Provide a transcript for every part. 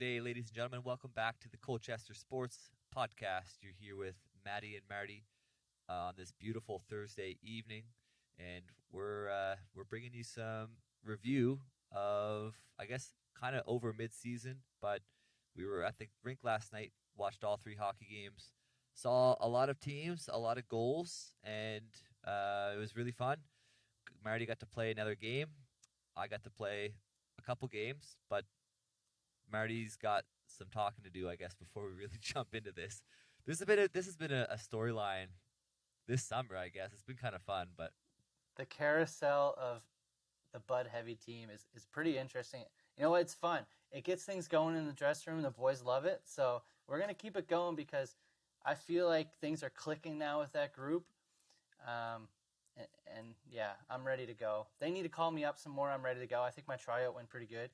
Good day, ladies and gentlemen. Welcome back to the Colchester Sports Podcast. You're here with Maddie and Marty on this beautiful Thursday evening, and we're bringing you some review of, I guess, kind of over mid-season. But we were at the rink last night, watched all three hockey games, saw a lot of teams, a lot of goals, and it was really fun. Marty got to play another game. I got to play a couple games, but Marty's got some talking to do, I guess, before we really jump into this. This has been a storyline this summer, I guess. It's been kind of fun, but the carousel of the Bud Heavy team is pretty interesting. You know what? It's fun. It gets things going in the dressing room. The boys love it. So we're going to keep it going because I feel like things are clicking now with that group. And yeah, I'm ready to go. They need to call me up some more. I'm ready to go. I think my tryout went pretty good.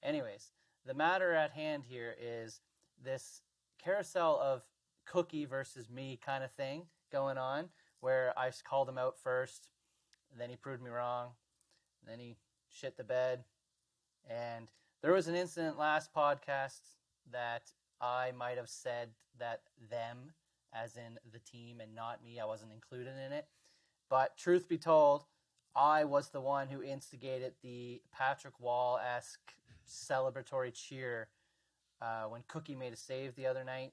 Anyways, the matter at hand here is this carousel of Cookie versus me kind of thing going on where I called him out first, and then he proved me wrong, and then he shit the bed. And there was an incident last podcast that I might have said that them, as in the team and not me, I wasn't included in it. But truth be told, I was the one who instigated the Patrick Wall-esque celebratory cheer when Cookie made a save the other night.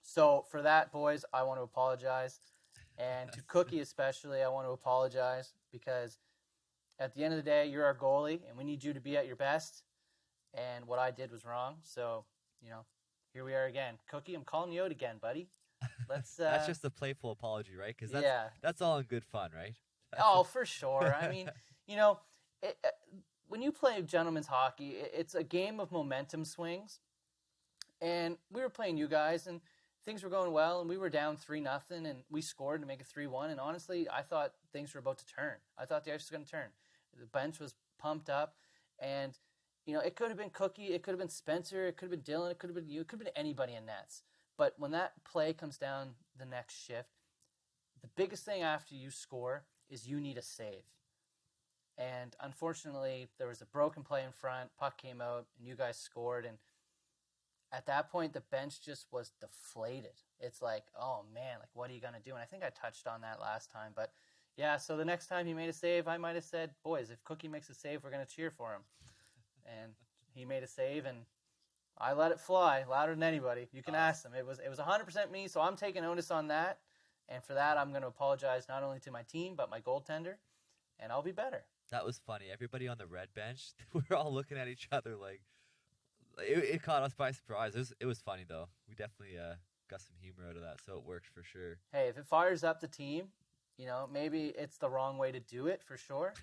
So for that, boys, I want to apologize. And to Cookie especially, I want to apologize because at the end of the day, you're our goalie, and we need you to be at your best. And what I did was wrong. So, here we are again. Cookie, I'm calling you out again, buddy. Let's. that's just a playful apology, right? Because that's all in good fun, right? Oh, for sure. I mean, when you play gentlemen's hockey, it's a game of momentum swings. And we were playing you guys, and things were going well, and we were down 3-0, and we scored to make it 3-1. And honestly, I thought things were about to turn. I thought the ice was going to turn. The bench was pumped up, and it could have been Cookie, it could have been Spencer, it could have been Dylan, it could have been you, it could have been anybody in nets. But when that play comes down the next shift, the biggest thing after you score is you need a save. And unfortunately, there was a broken play in front, puck came out, and you guys scored, and at that point, the bench just was deflated. It's like, oh man, like what are you going to do? And I think I touched on that last time. But yeah, so the next time he made a save, I might have said, boys, if Cookie makes a save, we're going to cheer for him. And he made a save, and I let it fly louder than anybody. You can ask them. It was 100% me, so I'm taking onus on that. And for that, I'm going to apologize not only to my team, but my goaltender, and I'll be better. That was funny. Everybody on the red bench, we're all looking at each other like, it caught us by surprise. It was funny, though. We definitely got some humor out of that, so it worked for sure. Hey, if it fires up the team, maybe it's the wrong way to do it for sure.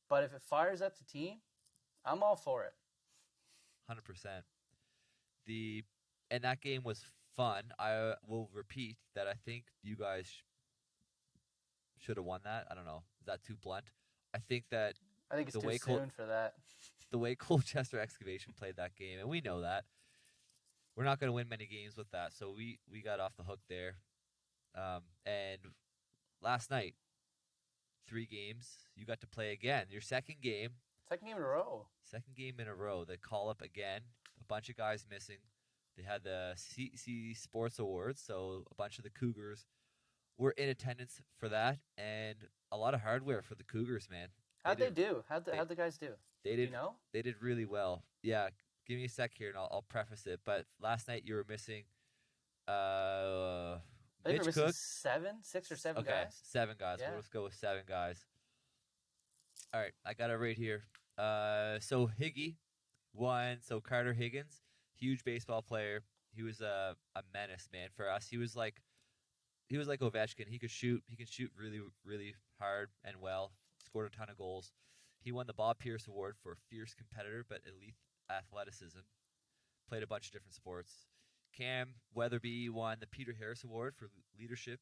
But if it fires up the team, I'm all for it. 100%. And that game was fun. I will repeat that I think you guys should have won that. I don't know. Is that too blunt? I think it's too soon for that. The way Colchester Excavation played that game, and we know that, we're not going to win many games with that. So we got off the hook there. And last night, 3 games, you got to play again. Your second game. Second game in a row. Second game in a row. They call up again. A bunch of guys missing. They had the CC Sports Awards, so a bunch of the Cougars were in attendance for that, and a lot of hardware for the Cougars, man. How'd they do? How'd the guys do? They did. Do you know? They did really well. Yeah, give me a sec here, and I'll preface it. But last night you were missing. I think Mitch we're Cook. missing 6 or 7 guys. 7 guys. Yeah. We'll just go with 7 guys. All right, I got it right here. So Higgy won. So Carter Higgins, huge baseball player. He was a menace, man, for us. He was like Ovechkin. He could shoot. He can shoot really, really hard and well. Scored a ton of goals. He won the Bob Pierce Award for fierce competitor but elite athleticism. Played a bunch of different sports. Cam Weatherby won the Peter Harris Award for leadership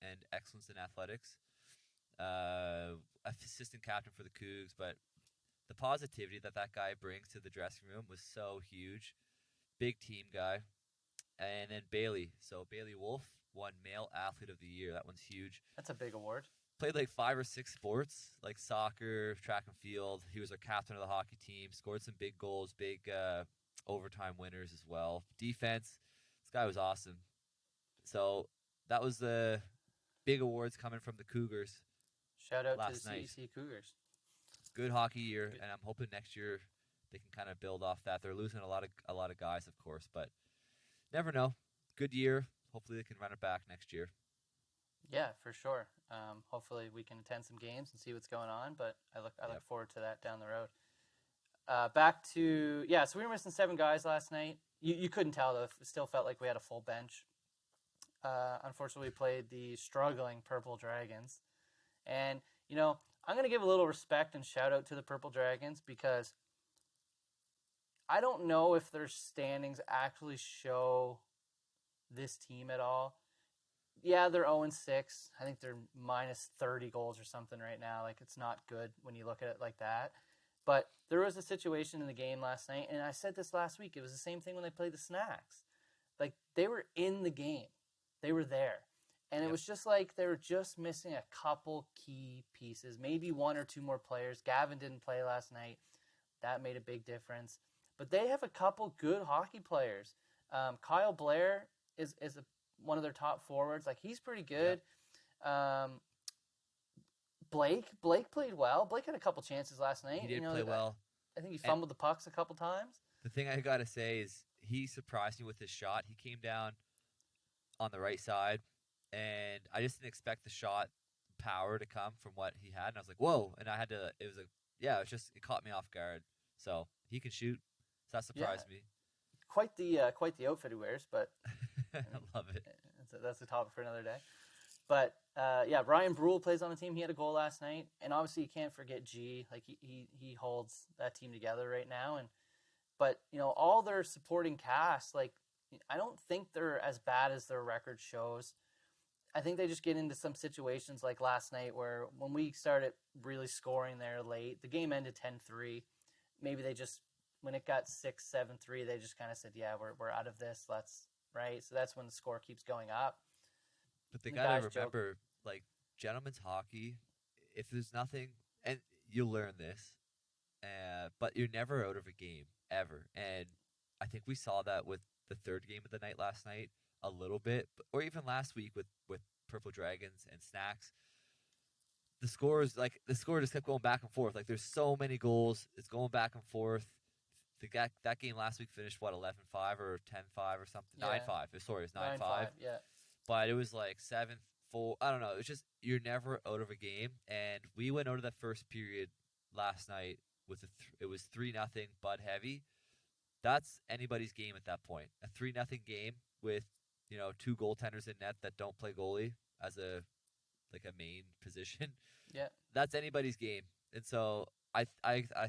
and excellence in athletics. Assistant captain for the Cougs, but the positivity that guy brings to the dressing room was so huge. Big team guy. And then Bailey. So Bailey Wolf won Male Athlete of the Year. That one's huge. That's a big award. Played like 5 or 6 sports, like soccer, track and field. He was our captain of the hockey team. Scored some big goals, big overtime winners as well. Defense, this guy was awesome. So that was the big awards coming from the Cougars Shout out to the last night. CEC Cougars. Good hockey year, Good. and I'm hoping next year they can kind of build off that. They're losing a lot of guys, of course, but never know. Good year. Hopefully they can run it back next year. Yeah, for sure. Hopefully we can attend some games and see what's going on. But I look forward to that down the road. Back to so we were missing 7 guys last night. You couldn't tell though. It still felt like we had a full bench. Unfortunately, we played the struggling Purple Dragons, and I'm gonna give a little respect and shout out to the Purple Dragons because I don't know if their standings actually show this team at all. Yeah, they're 0-6. I think they're minus 30 goals or something right now. Like, it's not good when you look at it like that. But there was a situation in the game last night, and I said this last week. It was the same thing when they played the Snax. Like, they were in the game. They were there. And it was just like they were just missing a couple key pieces, maybe 1 or 2 more players. Gavin didn't play last night. That made a big difference. But they have a couple good hockey players. Kyle Blair is one of their top forwards. Like, he's pretty good. Yep. Blake played well. Blake had a couple chances last night. He did play well. I think he fumbled the pucks a couple times. The thing I got to say is he surprised me with his shot. He came down on the right side, and I just didn't expect the shot power to come from what he had. And I was like, whoa. And I had to, it caught me off guard. So he can shoot. So that surprised me. Quite the outfit he wears, but I love it. That's a topic for another day. But Ryan Brule plays on the team. He had a goal last night, and obviously you can't forget G. Like he holds that team together right now. But all their supporting cast, like I don't think they're as bad as their record shows. I think they just get into some situations like last night where when we started really scoring there late, the game ended 10-3. Maybe they just when it got 6-7-3, they just kind of said, "Yeah, we're out of this. Right." So that's when the score keeps going up. But they gotta remember, like gentlemen's hockey, if there's nothing, and you'll learn this, but you're never out of a game ever. And I think we saw that with the third game of the night last night a little bit, or even last week with Purple Dragons and Snax. The score just kept going back and forth. Like there's so many goals, it's going back and forth. That game last week finished 11-5 or 10-5 or something. 9-5. Sorry, it was 9-5. Yeah. But it was like 7-4. I don't know. It's just you're never out of a game. And we went out of that first period last night with it was 3-0 Bud Heavy. That's anybody's game at that point. A 3-0 game with 2 goaltenders in net that don't play goalie as a main position. Yeah, that's anybody's game. And so I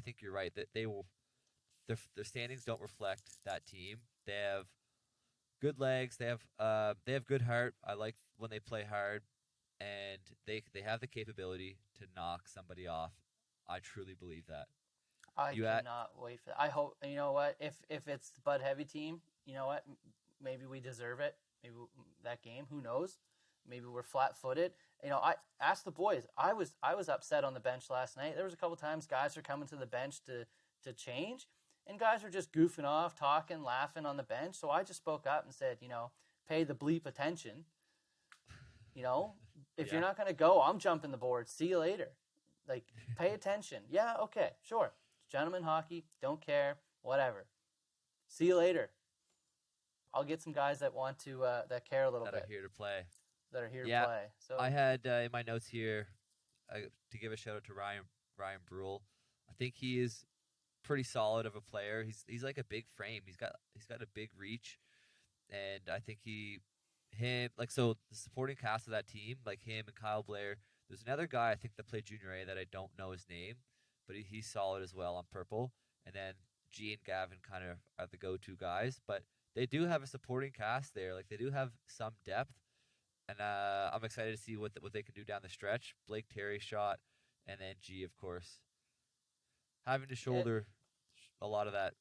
think you're right that they will. Their standings don't reflect that team. They have good legs. They have good heart. I like when they play hard, and they have the capability to knock somebody off. I truly believe that. I cannot wait for that. I hope you know what if it's the Bud Heavy team. You know what? Maybe we deserve it. Maybe that game. Who knows? Maybe we're flat-footed. I asked the boys. I was upset on the bench last night. There was a couple times guys are coming to the bench to change. And guys are just goofing off, talking, laughing on the bench. So I just spoke up and said, pay the bleep attention. If you're not going to go, I'm jumping the board. See you later. Like, pay attention. Yeah, okay, sure. It's gentlemen hockey. Don't care. Whatever. See you later. I'll get some guys that want to, that care a little bit. That are here to play. To play. So I had in my notes here to give a shout out to Ryan Brule. I think he is pretty solid of a player. He's like a big frame. He's got a big reach, and I think so the supporting cast of that team, like him and Kyle Blair. There's another guy I think that played Junior A that I don't know his name, but he's solid as well on purple. And then G and Gavin kind of are the go-to guys, but they do have a supporting cast there. Like they do have some depth, and I'm excited to see what they can do down the stretch. Blake Terry shot, and then G of course. Having to shoulder a lot of that,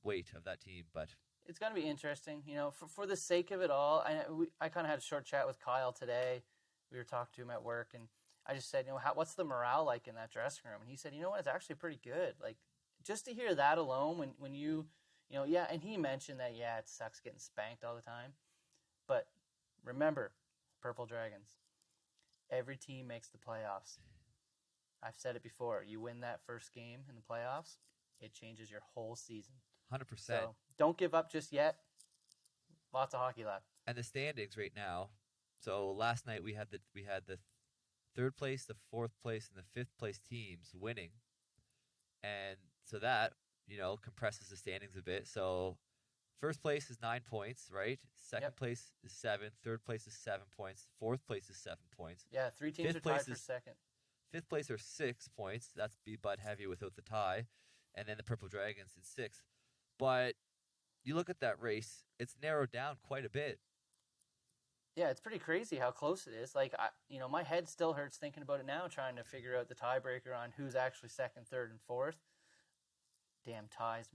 weight of that team, but it's going to be interesting. For the sake of it all, I kind of had a short chat with Kyle today. We were talking to him at work, and I just said, what's the morale like in that dressing room? And he said, it's actually pretty good. Like just to hear that alone, when you Yeah, and he mentioned that, yeah, it sucks getting spanked all the time. But remember, Purple Dragons, every team makes the playoffs. I've said it before. You win that first game in the playoffs, it changes your whole season. 100%. So don't give up just yet. Lots of hockey left. And the standings right now. So last night we had the third place, the fourth place, and the fifth place teams winning, and so that compresses the standings a bit. So first place is 9 points, right? Second Yep. place is 7. Third place is 7 points. Fourth place is 7 points. Yeah, 3 teams Fifth are tied place for second. Fifth place are 6 points. That's be Bud Heavy without the tie, and then the Purple Dragons in sixth. But you look at that race; it's narrowed down quite a bit. Yeah, it's pretty crazy how close it is. Like, my head still hurts thinking about it now, trying to figure out the tiebreaker on who's actually second, third, and fourth. Damn ties.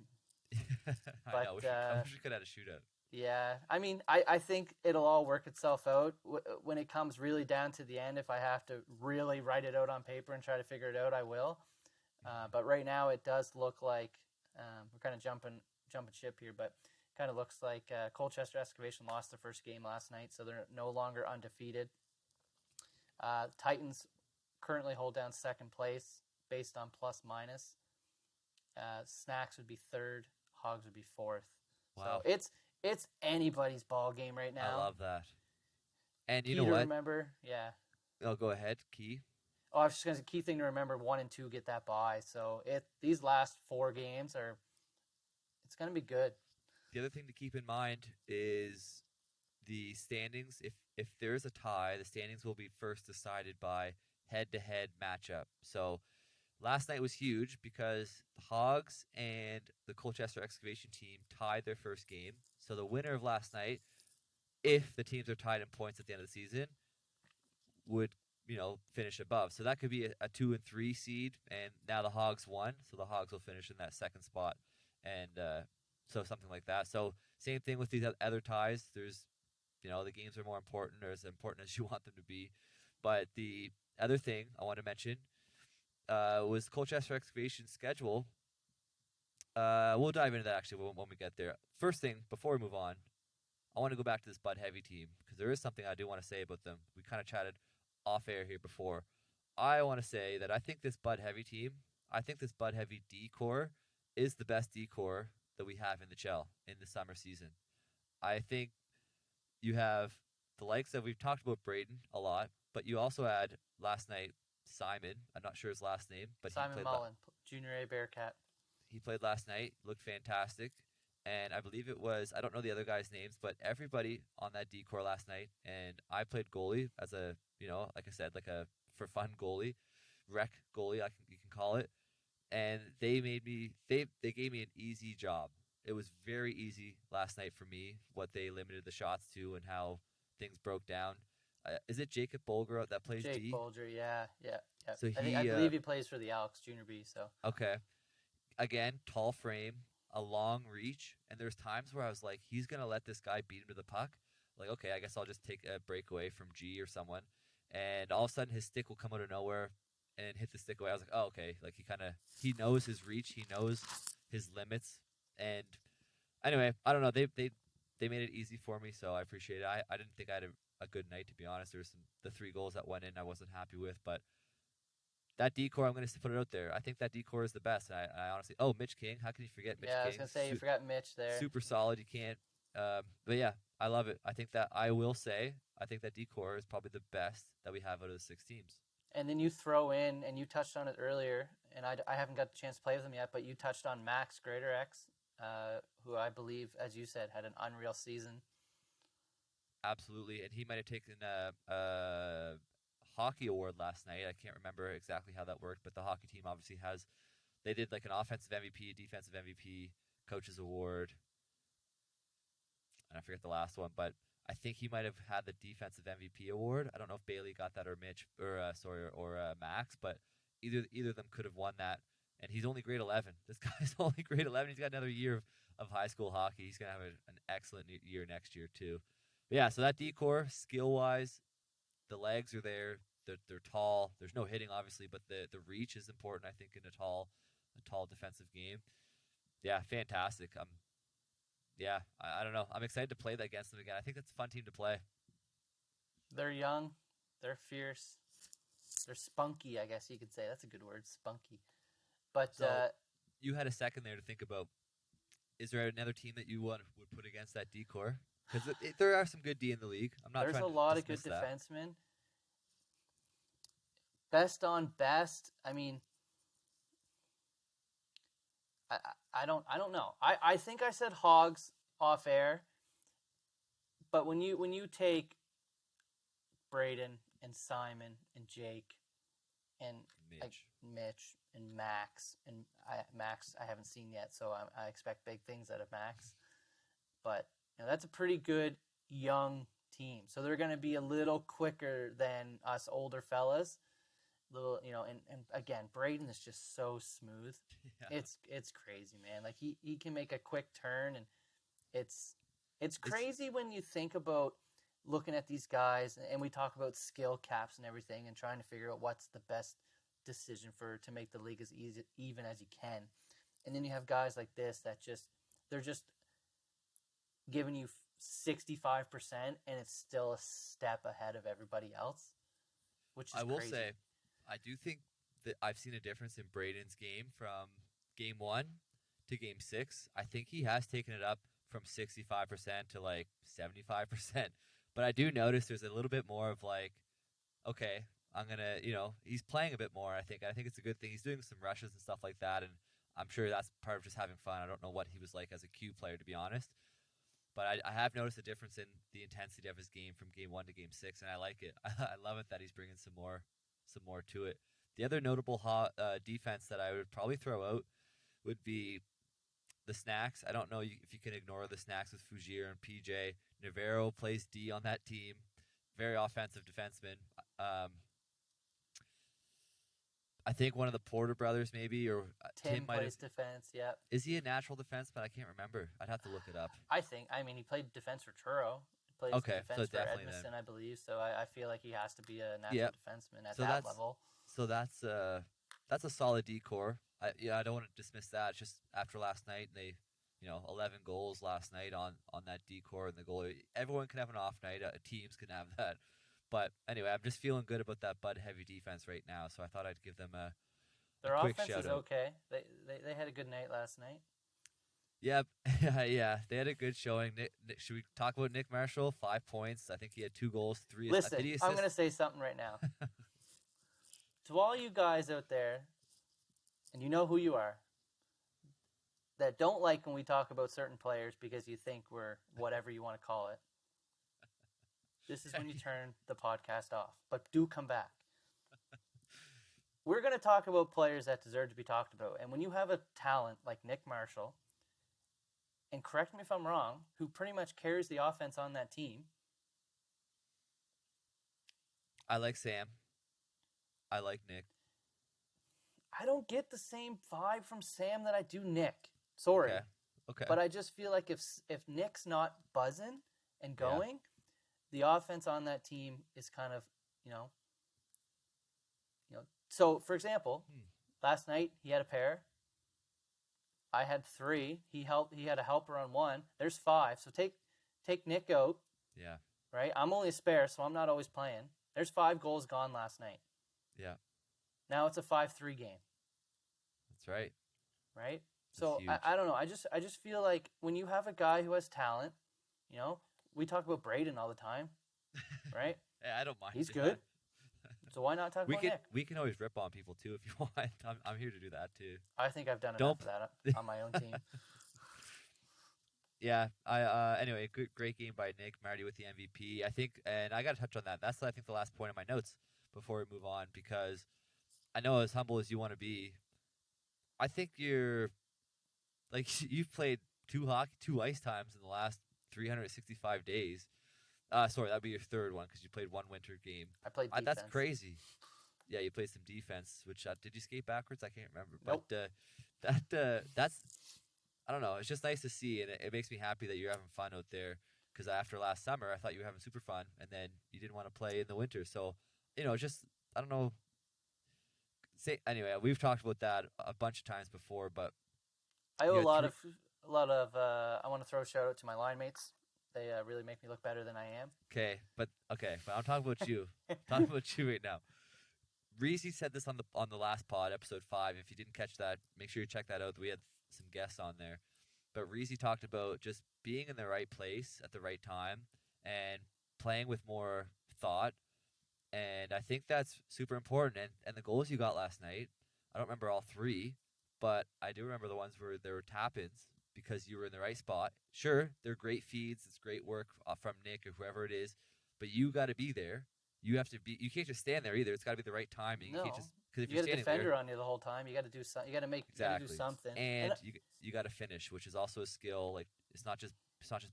I know. I wish we could have had a shootout. Yeah, I mean, I think it'll all work itself out when it comes really down to the end. If I have to really write it out on paper and try to figure it out, I will. But right now, it does look like we're kind of jumping ship here, but kind of looks like Colchester Excavation lost their first game last night, so they're no longer undefeated. Titans currently hold down second place based on plus minus. Snax would be third. Hogs would be fourth. Wow. So it's anybody's ball game right now. I love that. And you key know to what? Remember, yeah. Oh, go ahead, Key. Oh, I was just going to say, key thing to remember: 1 and 2 get that bye. So these last 4 games it's going to be good. The other thing to keep in mind is the standings. If there's a tie, the standings will be first decided by head-to-head matchup. So last night was huge because the Hogs and the Colchester Excavation team tied their first game. So the winner of last night, if the teams are tied in points at the end of the season, would finish above. So that could be a 2 and 3 seed, and now the Hogs won, so the Hogs will finish in that second spot, and so something like that. So same thing with these other ties. There's the games are more important, or as important as you want them to be. But the other thing I want to mention was Colchester Excavation's schedule. We'll dive into that actually when we get there. First thing, before we move on, I want to go back to this Bud Heavy team because there is something I do want to say about them. We kind of chatted off air here before. I want to say that I think this Bud Heavy team, I think this Bud Heavy D-core is the best D-core that we have in the CHEL in the summer season. I think you have the likes of, we've talked about Braden a lot, but you also had last night Simon. I'm not sure his last name, but Simon he played Mullen, Junior A Bearcat. He played last night, looked fantastic. And I believe it was, I don't know the other guys' names, but everybody on that D-core last night, and I played goalie as a, like I said, like a for fun goalie, rec goalie, you can call it. And they gave me an easy job. It was very easy last night for me, what they limited the shots to and how things broke down. Is it Jacob Bolger that plays Jake D? Bolger, yeah. So I believe he plays for the Alex Junior B. So okay, again, tall frame, a long reach, and there's times where I was like, he's gonna let this guy beat him to the puck. Like, okay, I guess I'll just take a breakaway from G or someone, and all of a sudden his stick will come out of nowhere and hit the stick away. I was like, oh, okay, like he knows his reach, he knows his limits, and anyway, I don't know, they made it easy for me, so I appreciate it. I didn't think I had a good night, to be honest. There's the 3 goals that went in I wasn't happy with, but that D-core, I'm going to put it out there. I think that D-core is the best. And I honestly, Mitch King. How can you forget Mitch King? I was going to say, you forgot Mitch there. Super solid. You can't. But yeah, I love it. I think that D-core is probably the best that we have out of the 6 teams. And then you throw in, and you touched on it earlier, and I haven't got the chance to play with him yet, but you touched on Max Greater X, who I believe, as you said, had an unreal season. Absolutely. And he might have taken a hockey award last night. I can't remember exactly how that worked, but the hockey team obviously they did like an offensive MVP, a defensive MVP, coach's award, and I forget the last one, but I think he might have had the defensive MVP award. I don't know if Bailey got that or Mitch or Max, but either of them could have won that. And he's only grade 11. This guy's only grade 11. He's got another year of high school hockey. He's gonna have an excellent year next year too. But yeah, so that D-core, skill wise, the legs are there. They're tall. There's no hitting, obviously, but the reach is important, I think, in a tall defensive game. Yeah, fantastic. yeah, I don't know. I'm excited to play that against them again. I think that's a fun team to play. They're young, they're fierce, they're spunky. I guess you could say that's a good word, spunky. But So you had a second there to think about. Is there another team that you would put against that D-core? Because there are some good D in the league. I'm not there's trying a to lot of good dismiss that. defensemen. Best on best. I mean, I don't know. I think I said Hogs off air, but when you take Braden and Simon and Jake and Mitch. Mitch and Max and Max I haven't seen yet, so I expect big things out of Max. But that's a pretty good young team. So they're going to be a little quicker than us older fellas. And again, Braden is just so smooth. Yeah. It's crazy, man. Like he can make a quick turn, and it's crazy when you think about looking at these guys, and we talk about skill caps and everything, and trying to figure out what's the best decision to make the league as even as you can. And then you have guys like this that they're just giving you 65%, and it's still a step ahead of everybody else, which is I will crazy. say, I do think that I've seen a difference in Braden's game from game 1 to game 6. I think he has taken it up from 65% to like 75%. But I do notice there's a little bit more of like, okay, I'm going to, he's playing a bit more, I think. I think it's a good thing. He's doing some rushes and stuff like that, and I'm sure that's part of just having fun. I don't know what he was like as a Q player, to be honest. But I have noticed a difference in the intensity of his game from game 1 to game 6, and I like it. I love it that he's bringing some more to it. The other notable defense that I would probably throw out would be the Snax. I don't know if you can ignore the Snax with Fugier and PJ. Navarro plays D on that team. Very offensive defenseman. I think one of the Porter brothers maybe, or Tim might plays have. defense. Yep. Is he a natural defenseman? I can't remember. I'd have to look it up. I mean, he played defense for Truro. He plays Okay, so defense for definitely Edmonton, then. I believe. So I feel like he has to be a natural Yep. defenseman at So that level. that's a solid decor. I don't want to dismiss that. It's just after last night, they 11 goals last night on that decor and the goalie. Everyone can have an off night. Teams can have that. But anyway, I'm just feeling good about that Bud heavy defense right now. So I thought I'd give them a Their quick offense shout is out. okay. They had a good night last night. Yep, yeah, they had a good showing. Should we talk about Nick Marshall? 5 points. I think he had 2 goals, 3 assists. Listen, I'm going to say something right now. To all you guys out there, and you know who you are, that don't like when we talk about certain players because you think we're whatever you want to call it, this is when you turn the podcast off. But do come back. We're going to talk about players that deserve to be talked about. And when you have a talent like Nick Marshall, and correct me if I'm wrong, who pretty much carries the offense on that team. I like Sam. I like Nick. I don't get the same vibe from Sam that I do Nick. Sorry. Okay. But I just feel like if Nick's not buzzing and going, the offense on that team is kind of, So, for example, last night he had a pair. I had 3. He had a helper on 1. There's 5. So take Nick out. Yeah. Right? I'm only a spare, so I'm not always playing. There's 5 goals gone last night. Yeah. Now it's a 5-3 game. That's right. Right? That's so huge. I don't know. I just feel like when you have a guy who has talent, we talk about Braden all the time, right? Yeah, I don't mind. He's good. So why not talk about Nick? We can always rip on people too if you want. I'm here to do that too. I think I've done enough of that on my own team. Yeah. Anyway, great game by Nick Marty with the MVP. I think, and I got to touch on that. That's I think the last point of my notes before we move on, because I know as humble as you want to be, I think you've played 2 ice times in the last 365 days. Sorry, that'd be your 3rd one because you played 1 winter game. I played defense. That's crazy. Yeah, you played some defense. Which did you skate backwards? I can't remember. Nope. But that's I don't know. It's just nice to see, and it makes me happy that you're having fun out there. Because after last summer, I thought you were having super fun, and then you didn't want to play in the winter. So just I don't know. Anyway, we've talked about that a bunch of times before, but I owe a lot of a lot of. I want to throw a shout out to my line mates. They really make me look better than I am. But I'm talking about you. I'm talking about you right now. Reese said this on the last pod, episode 5. If you didn't catch that, make sure you check that out. We had some guests on there. But Reese talked about just being in the right place at the right time and playing with more thought. And I think that's super important. And the goals you got last night, I don't remember all 3, but I do remember the ones where there were tap-ins because you were in the right spot. Sure, they're great feeds. It's great work from Nick or whoever it is. But you got to be there. You have to be. You can't just stand there either. It's got to be the right timing. No, you can't just because if you you're got a standing defender there, on you the whole time. You got to do something. You got to make. exactly. You got to do something. And you got to finish, which is also a skill. Like it's not just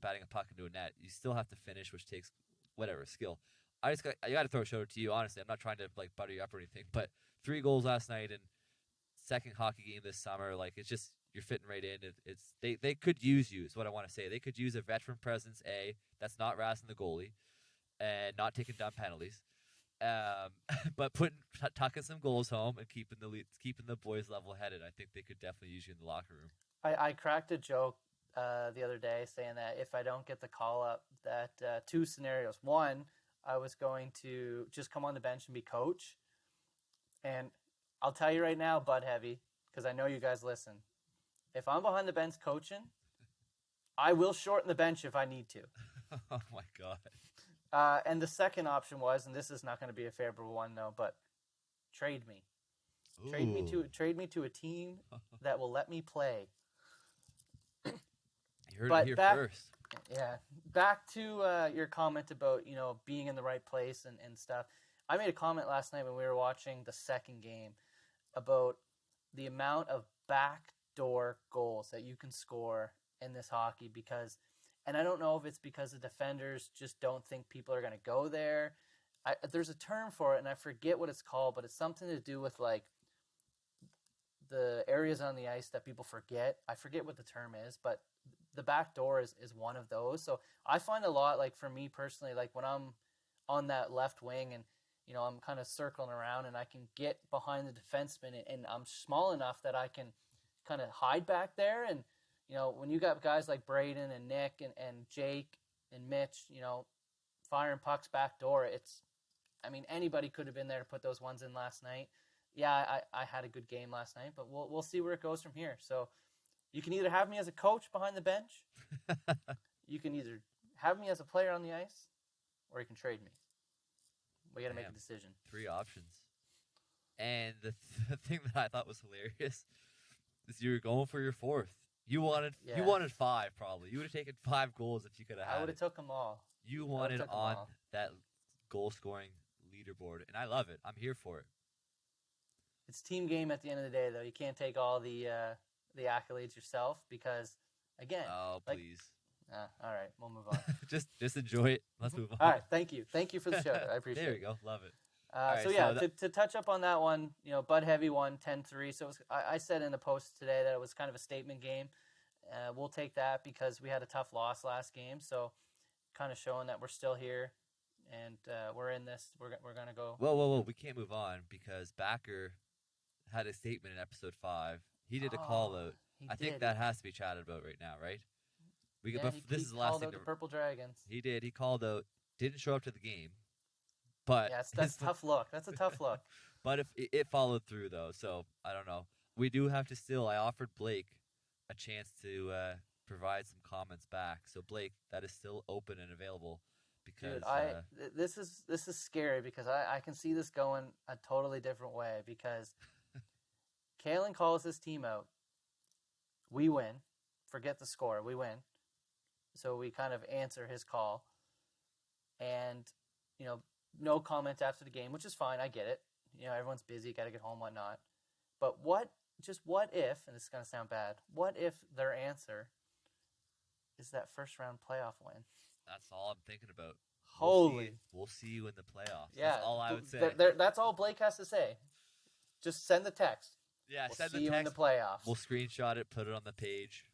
batting a puck into a net. You still have to finish, which takes whatever skill. I got to throw a shout out to you. Honestly, I'm not trying to like butter you up or anything, but 3 goals last night and second hockey game this summer. Like it's just you're fitting right in. They could use you. Is what I want to say. They could use a veteran presence. That's not razzing the goalie and not taking dumb penalties. But tucking some goals home and keeping the boys level headed. I think they could definitely use you in the locker room. I cracked a joke the other day saying that if I don't get the call up, that 2 scenarios. One, I was going to just come on the bench and be coach. And I'll tell you right now, Bud Heavy, because I know you guys listen. If I'm behind the bench coaching, I will shorten the bench if I need to. Oh my God. And the second option was, and this is not going to be a favorable one though, but trade me. Ooh. Trade me to a team that will let me play. You heard it here first. Yeah. Back to your comment about, being in the right place and stuff. I made a comment last night when we were watching the second game about the amount of backdoor goals that you can score in this hockey and I don't know if it's because the defenders just don't think people are going to go there. There's a term for it, and I forget what it's called, but it's something to do with like the areas on the ice that people forget. I forget what the term is, but the back door is one of those. So I find a lot, like for me personally, like when I'm on that left wing and I'm kind of circling around and I can get behind the defenseman and I'm small enough that I can kind of hide back there. And, when you got guys like Braden and Nick and Jake and Mitch, firing pucks back door, anybody could have been there to put those ones in last night. Yeah, I had a good game last night, but we'll see where it goes from here. So you can either have me as a coach behind the bench, you can either have me as a player on the ice, or you can trade me. We got to make a decision. 3 options. And the thing that I thought was hilarious is you were going for your 4th. You wanted 5 probably. You would have taken 5 goals if you could have had. I would have took them all. You wanted on that goal scoring leaderboard, and I love it. I'm here for it. It's team game at the end of the day, though. You can't take all the accolades yourself because, again. Oh, please. All right, we'll move on. just enjoy it. Let's move on. All right, thank you for the show. I appreciate it. There you go. Love it. To touch up on that one, Bud Heavy won 10-3. So I said in the post today that it was kind of a statement game. We'll take that because we had a tough loss last game. So kind of showing that we're still here and we're in this. We're going to go. Whoa. We can't move on because Backer had a statement in episode 5. He did a call out. I think that has to be chatted about right now, right? This is the last thing. The Purple Dragons. He did. He called out. Didn't show up to the game. But that's a tough look. That's a tough look. But if it followed through though, so I don't know. We do have to still. I offered Blake a chance to provide some comments back. So Blake, that is still open and available. Because dude, this is scary because I can see this going a totally different way because Kalen calls his team out. We win. Forget the score. We win. So we kind of answer his call. And, no comment after the game, which is fine. I get it. Everyone's busy, got to get home, whatnot. But what if, and this is going to sound bad, what if their answer is that first round playoff win? That's all I'm thinking about. We'll see you in the playoffs. Yeah, that's all I would say. That's all Blake has to say. Just send the text. Yeah, we'll see you in the playoffs. We'll screenshot it, put it on the page.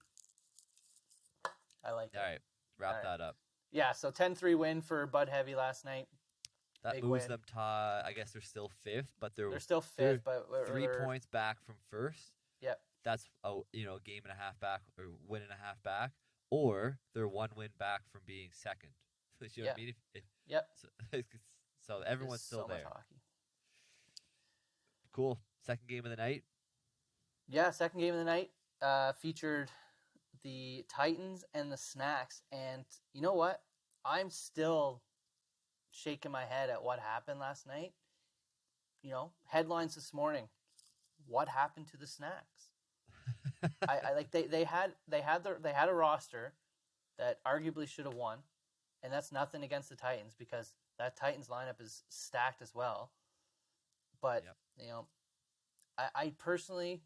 I like it. All right, wrap that up. Yeah, so 10-3 win for Bud Heavy last night. That moves them to, I guess they're still 5th, but they're still 5th, but 3 points back from 1st. Yep. that's a game and a half back or win and a half back, or they're one win back from being second. You know what Yeah. I mean? Yep. So, so everyone's There's still so much there. hockey. Cool. Second game of the night. Yeah, second game of the night featured the Titans and the Snax. And you know what? I'm still shaking my head at what happened last night. Headlines this morning. What happened to the Snax? I like they had a roster that arguably should have won, and that's nothing against the Titans because that Titans lineup is stacked as well. But Yep. I personally,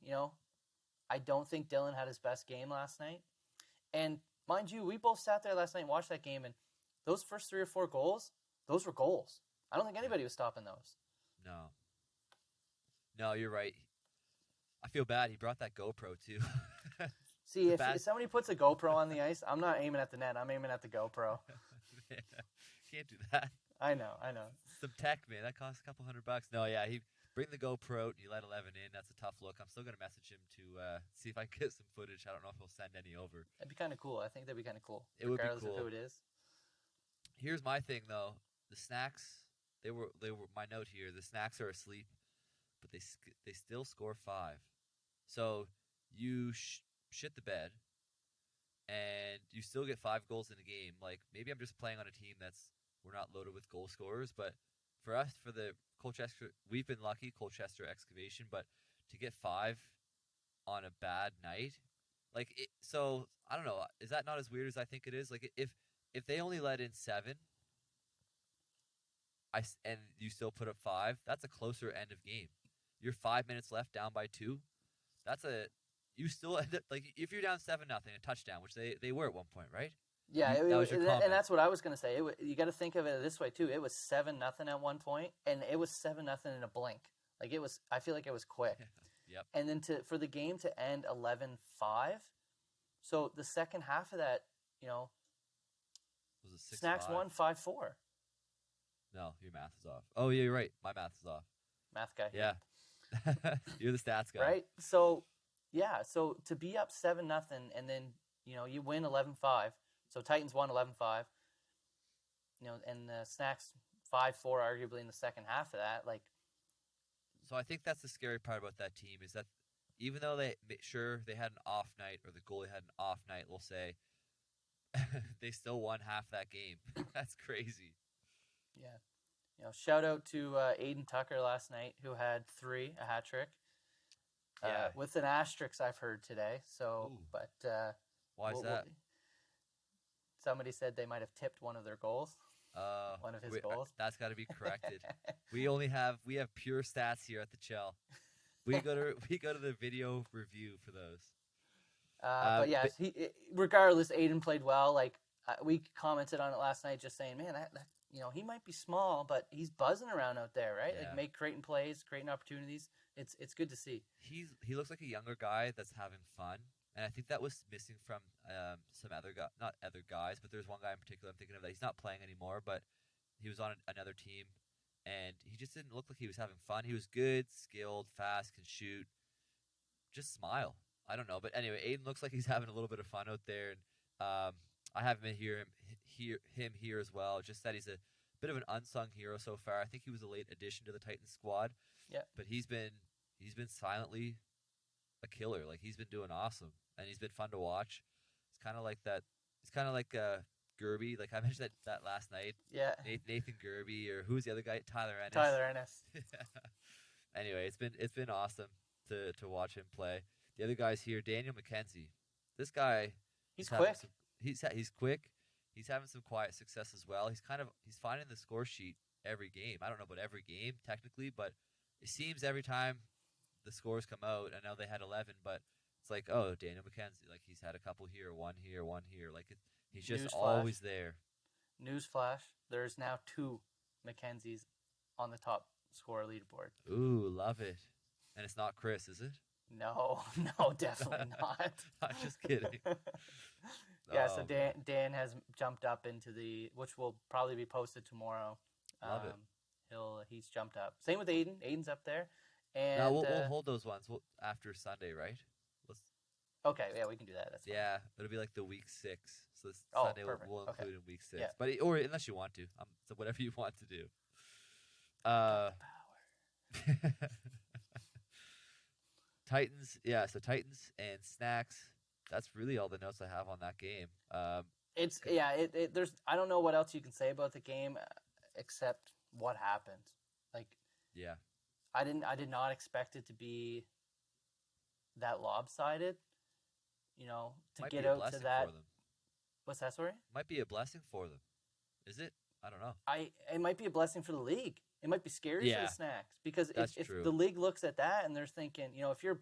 I don't think Dylan had his best game last night. And mind you, we both sat there last night and watched that game, and those first 3 or 4 goals, those were goals. I don't think anybody was stopping those. No, you're right. I feel bad. He brought that GoPro too. See, if somebody puts a GoPro on the ice, I'm not aiming at the net. I'm aiming at the GoPro. Can't do that. I know. Some tech, man. That costs a couple $100. No, yeah, he bring the GoPro out and you let 11 in. That's a tough look. I'm still gonna message him to see if I can get some footage. I don't know if he'll send any over. That'd be kind of cool. I think that'd be kind of cool. It would be regardless cool. of who it is. Here's my thing though. The Snax. They were my note here. The Snax are asleep, but they still score 5. So you shit the bed, and you still get 5 goals in a game. Like maybe I'm just playing on a team we're not loaded with goal scorers, but for us, for the Colchester, we've been lucky, Colchester Excavation, but to get 5 on a bad night, so I don't know. Is that not as weird as I think it is? Like if they only let in 7, and you still put up 5, that's a closer end of game. You're 5 minutes left, down by 2. You still end up if you're down 7-0, a touchdown, which they were at one point, right? Yeah, and that's what I was going to say. You got to think of it this way too. It was 7-0 at one point, and it was 7-0 in a blink. Like it was, I feel like it was quick. Yep. And then for the game to end 11-5, so the second half of that, was it 6-5? Snax won 5-4. No, your math is off. Oh yeah, you're right. My math is off. Math guy. Yeah. You're the stats guy. Right? So, yeah. So to be up 7-0 and then, you win 11-5. So Titans won 11-5. And the Snax 5-4 arguably in the second half of that. So I think that's the scary part about that team is that even though they had an off night or the goalie had an off night, we'll say, they still won half that game. That's crazy. Yeah. Shout out to Aiden Tucker last night who had 3, a hat trick. Yeah. With an asterisk I've heard today. So, Ooh. but why is that? Somebody said they might have tipped one of their goals. One of his goals. That's got to be corrected. we have pure stats here at the CHEL. We go to the video review for those. But yeah, regardless, Aiden played well. We commented on it last night, just saying, man, that he might be small, but he's buzzing around out there, right? Yeah. Creating plays, creating opportunities. It's good to see. He looks like a younger guy that's having fun, and I think that was missing from some other guy, not other guys, but there's one guy in particular I'm thinking of that he's not playing anymore, but he was on another team, and he just didn't look like he was having fun. He was good, skilled, fast, can shoot, just smile. I don't know, but anyway, Aiden looks like he's having a little bit of fun out there, and I haven't been him here as well. Just that he's a bit of an unsung hero so far. I think he was a late addition to the Titans squad. Yeah, but he's been silently a killer. He's been doing awesome, and he's been fun to watch. It's kind of like that. It's kind of like Gerby. I mentioned that last night. Yeah, Nathan Gerby, or who's the other guy? Tyler Ennis. Tyler Ennis. Anyway, it's been awesome to watch him play. The other guys here, Daniel McKenzie. This guy, he's quick. He's quick. He's having some quiet success as well. He's finding the score sheet every game. I don't know about every game technically, but it seems every time the scores come out. I know they had 11, but it's like, oh, Daniel McKenzie, he's had a couple here, one here. He's just always there. Newsflash: there's now 2 McKenzies on the top scorer leaderboard. Ooh, love it. And it's not Chris, is it? No, definitely not. I'm just kidding. Yeah, so Dan has jumped up into which will probably be posted tomorrow. Love it. He's jumped up. Same with Aiden. Aiden's up there. And no, we'll hold those ones after Sunday, right? Okay, yeah, we can do that. That's fine. Yeah, it'll be like the week 6. So this Oh, Sunday perfect. we'll Okay. include in week 6. Yeah. But or unless you want to, so whatever you want to do. Got Uh, the power. Titans, yeah. So Titans and Snacks. That's really all the notes I have on that game. It's yeah. There's I don't know what else you can say about the game except what happened. Like Yeah, I did not expect it to be that lopsided. You know, to might get be a out to blessing for that. them. What's that story? Might be a blessing for them. Is it? I don't know. It might be a blessing for the league. It might be scary for Yeah, the Snacks because that's if true. the league looks at that and they're thinking, if you're,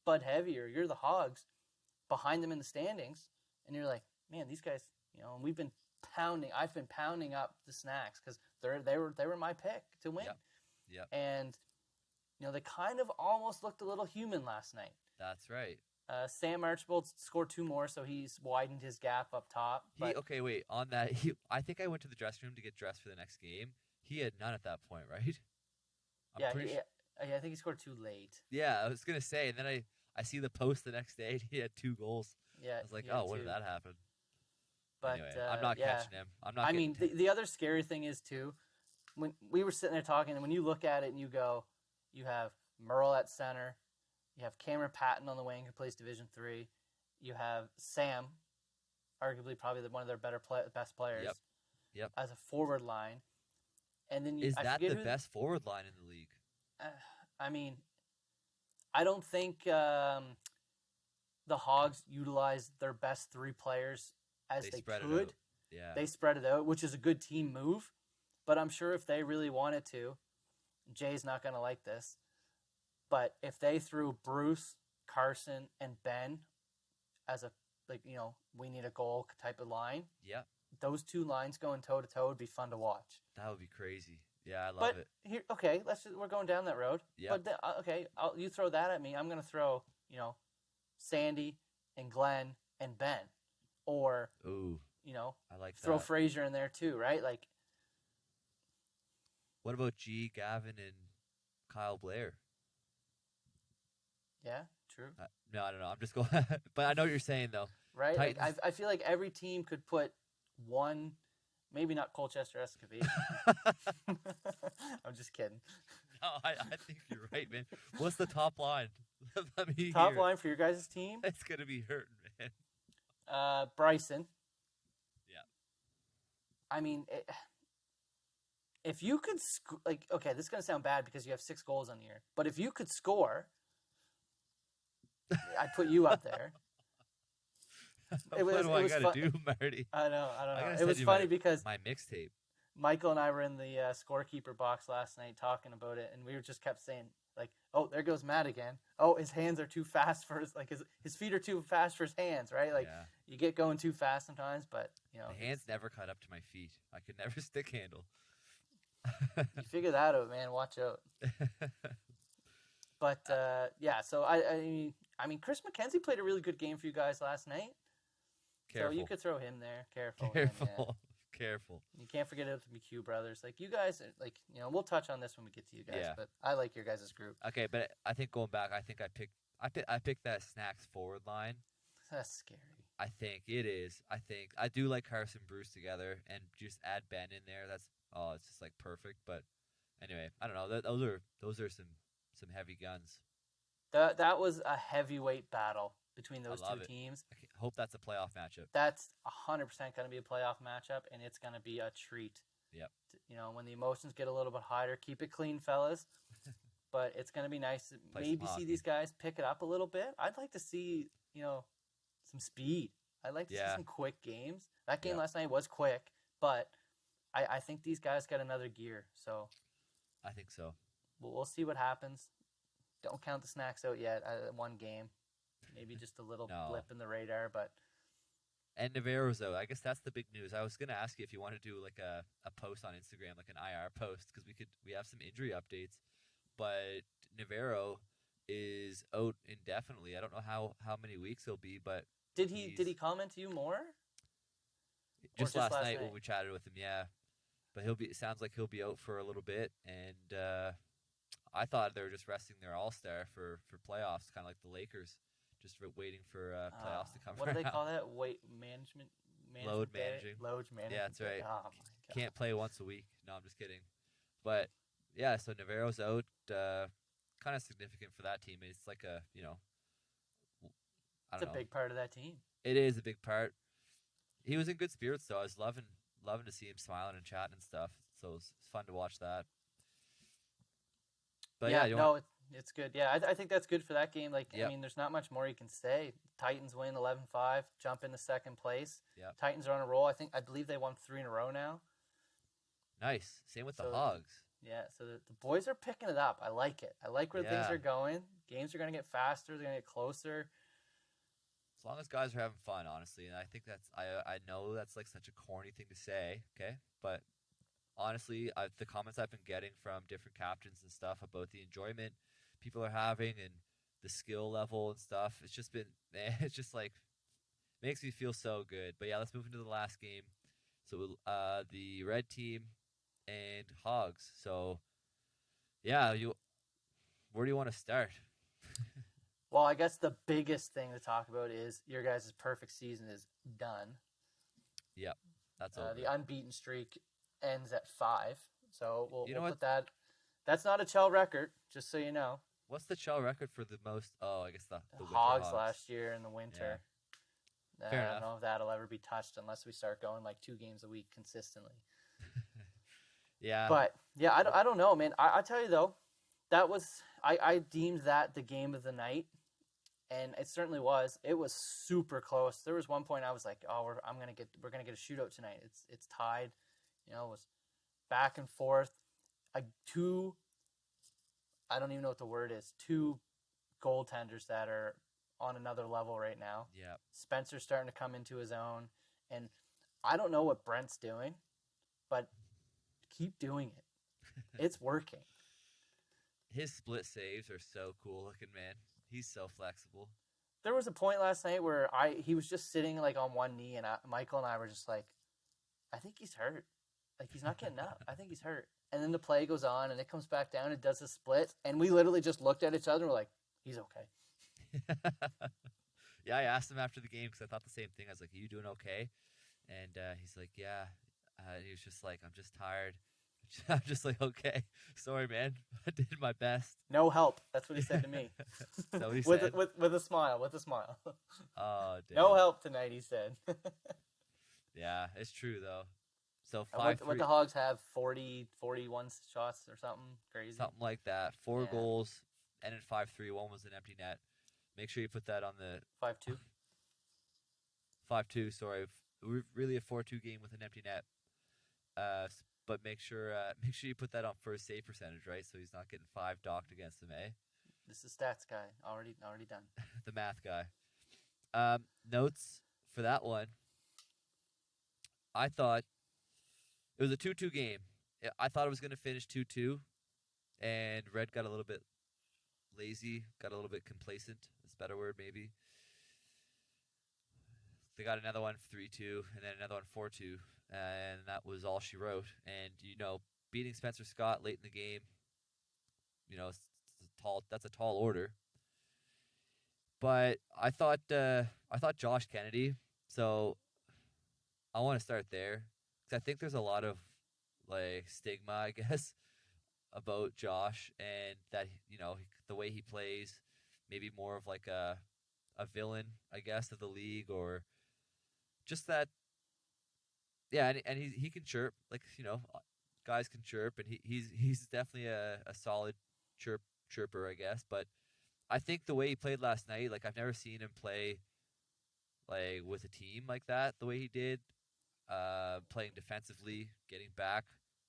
Bud Heavy or you're the Hogs behind them in the standings, and you're like, man, these guys, and we've been pounding. I've been pounding up the Snacks because they were my pick to win. Yep. Yep. And they kind of almost looked a little human last night. That's right. Sam Archibald scored 2 more, so he's widened his gap up top. But Okay, wait. On that, I think I went to the dressing room to get dressed for the next game. He had none at that point, right? I think he scored 2 late. Yeah, I was gonna say, and then I see the post the next day. And he had 2 goals. Yeah, I was like, oh, when did that happen? But anyway, I'm not catching him. I'm not. I mean, the other scary thing is too, when we were sitting there talking, and when you look at it and you go, you have Merle at center, you have Cameron Patton on the wing who plays Division 3, you have Sam, arguably probably one of their best players, Yep. as a forward line, and then is that the best forward line in the league? I mean, I don't think the Hogs utilized their best 3 players as they could. Yeah. They spread it out, which is a good team move. But I'm sure if they really wanted to, Jay's not going to like this, but if they threw Bruce, Carson, and Ben as a, we need a goal type of line, those 2 lines going toe-to-toe would be fun to watch. That would be crazy. Yeah, I love it. We're going down that road. Yeah. But you throw that at me. I'm going to throw, Sandy and Glenn and Ben, or I like throw that. Frazier in there too, right? Like, what about G, Gavin, and Kyle Blair? Yeah, true. No, I don't know. I'm just going, but I know what you're saying though. Right? Like, I feel like every team could put one, maybe not Colchester Escovite. I'm just kidding. No, I think you're right, man. What's the top line? Let me top hear. Line for your guys' team? It's gonna be hurting, man. Bryson. Yeah. I mean, if you could okay, this is gonna sound bad because you have 6 goals on the year, but if you could score, I'd put you up there. What do I gotta do, Marty? I know. It was funny because my mixtape. Michael and I were in the scorekeeper box last night talking about it, and we just kept saying, like, oh, there goes Matt again. Oh, his hands are too fast for his feet are too fast for his hands, right? Like, you get going too fast sometimes, but, The hands never caught up to my feet. I could never stick handle. You figure that out, man. Watch out. But, so I mean, Chris McKenzie played a really good game for you guys last night. Careful. So you could throw him there. Careful. Careful. You can't forget about the McHugh brothers. Like, you guys, we'll touch on this when we get to you guys. Yeah. But I like your guys' group. Okay, but I think going back, I picked that Snacks forward line. That's scary. I think it is. I do like Carson Bruce together, and just add Ben in there. It's just like perfect. But anyway, I don't know. Those are some heavy guns. That was a heavyweight battle between those 2 teams. I hope that's a playoff matchup. That's 100% going to be a playoff matchup, and it's going to be a treat. Yep. When the emotions get a little bit higher, keep it clean, fellas. But it's going to be nice to maybe see these guys pick it up a little bit. I'd like to see, some speed. I'd like to see some quick games. That game last night was quick, but I think these guys got another gear. So I think so. We'll see what happens. Don't count the Snacks out yet. 1 game. Maybe just a little blip in the radar, but. And Navarro's out. I guess that's the big news. I was gonna ask you if you want to do like a post on Instagram, like an IR post, because we have some injury updates. But Navarro is out indefinitely. I don't know how many weeks he'll be, but did he comment to you more? Just last night when we chatted with him, yeah. But it sounds like he'll be out for a little bit, and I thought they were just resting their all-star for playoffs, kind of like the Lakers. just waiting for playoffs to come What do they around. call that? Weight management, Load day, managing. load Yeah, management that's day. right. Oh my god. Can't play once a week. No, I'm just kidding. But yeah, so Navarro's out. Kind of significant for that team. It's like a, I It's don't a know. big part of that team. It is a big part. He was in good spirits though. I was loving to see him smiling and chatting and stuff. So it's fun to watch that. But yeah, Yeah, you want? no, it's good. Yeah, I think that's good for that game. Like, I Yep, mean, there's not much more you can say. Titans win 11-5, jump into second place. yep. Titans are on a roll. I believe they won 3 in a row now. Nice. Same with the So Hogs. yeah, so the boys are picking it up. I like it. I like where things Yeah. are going. Games are going to get faster. They're going to get closer. As long as guys are having fun, honestly, and I think I know that's like such a corny thing to say, okay, but honestly, the comments I've been getting from different captains and stuff about the enjoyment people are having and the skill level and stuff, it's just been, it's just like makes me feel so good. But yeah, let's move into the last game. So the red team and Hogs. So yeah, you where do you want to start? Well, I guess the biggest thing to talk about is your guys' perfect season is done. Yep, that's over. The unbeaten streak ends at 5. So You know we'll what? put that. That's not a CHEL record, just so you know. What's the CHEL record for the most? Oh, I guess the winter Hogs Hogs. last year in the winter. Fair I enough. don't know if that'll ever be touched unless we start going like 2 games a week consistently. Yeah. But yeah, I don't know, man. I tell you though, that was I deemed that the game of the night, and it certainly was. It was super close. There was one point I was like, oh, we're gonna get a shootout tonight. It's tied. It was back and forth. Two, I don't even know what the word is. Two goaltenders that are on another level right now. Yeah. Spencer's starting to come into his own, and I don't know what Brent's doing, but keep doing it. It's working. His split saves are so cool looking, man. He's so flexible. There was a point last night where he was just sitting like on one knee, and Michael and I were just like, I think he's hurt. Like he's not getting up. I think he's hurt. And then the play goes on, and it comes back down. It does a split, and we literally just looked at each other and we're like, he's okay. Yeah, I asked him after the game because I thought the same thing. I was like, "Are you doing okay?" And he's like, "Yeah." He was just like, "I'm just tired." I'm just like, "Okay, sorry, man. I did my best." No help. That's what he said to me. Is that what he with said? with a smile. With a smile. Oh, damn. No help tonight, he said. Yeah, it's true though. So What the Hogs have 40, 41 shots or something crazy. something like that. 4 Yeah. goals, ended 5-3. One was an empty net. Make sure you put that on the 5-2. 5-2. Sorry, really a 4-2 game with an empty net. But make sure you put that on first save percentage, right? So he's not getting 5 docked against him, eh? This is stats guy. Already done. The math guy. Notes for that one. I thought it was a 2-2 game. I thought it was going to finish 2-2, and Red got a little bit lazy, got a little bit complacent. That's a better word, maybe. They got another one 3-2, and then another one 4-2, and that was all she wrote. And beating Spencer Scott late in the game, that's a tall order. But I thought Josh Kennedy. So I want to start there because I think there's a lot of like stigma, I guess, about Josh and that the way he plays, maybe more of like a villain, I guess, of the league, or just that. Yeah, and he can chirp, like guys can chirp, and he's definitely a solid chirper, I guess. But I think the way he played last night, like I've never seen him play like with a team like that the way he did, playing defensively, getting back.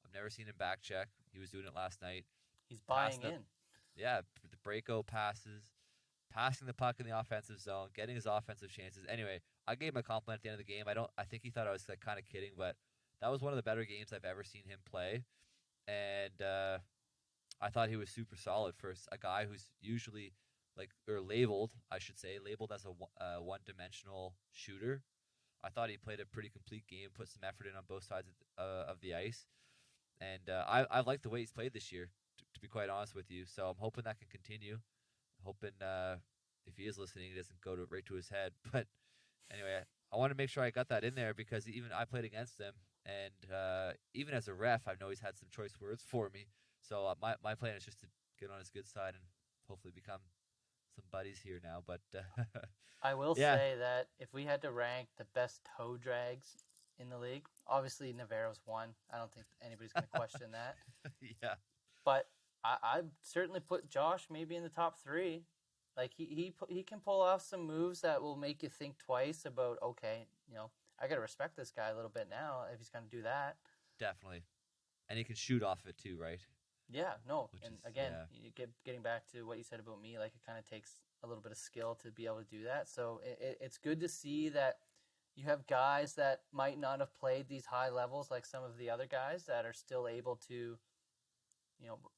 I've never seen him back check. He was doing it last night. He's buying in. Yeah, the breako passes, passing the puck in the offensive zone, getting his offensive chances. Anyway, I gave him a compliment at the end of the game. I think he thought I was like kind of kidding, but that was one of the better games I've ever seen him play, and I thought he was super solid for a guy who's usually labeled as a one-dimensional shooter. I thought he played a pretty complete game, put some effort in on both sides of the ice, and I like the way he's played this year, to be quite honest with you. So I'm hoping that can continue. Hoping if he is listening, it doesn't go right to his head. But anyway, I want to make sure I got that in there because even I played against him, and even as a ref, I know he's had some choice words for me. So my plan is just to get on his good side and hopefully become some buddies here now. But I will yeah, say that if we had to rank the best toe drags in the league, obviously Navarro's one. I don't think anybody's going to question that. yeah, But I'd certainly put Josh maybe in the top three. Like he can pull off some moves that will make you think twice about, okay, I got to respect this guy a little bit now if he's going to do that. definitely. And he can shoot off it too, right? Yeah, no. Which And is again, getting back to what you said about me, like it kind of takes a little bit of skill to be able to do that. So it's good to see that you have guys that might not have played these high levels like some of the other guys that are still able to,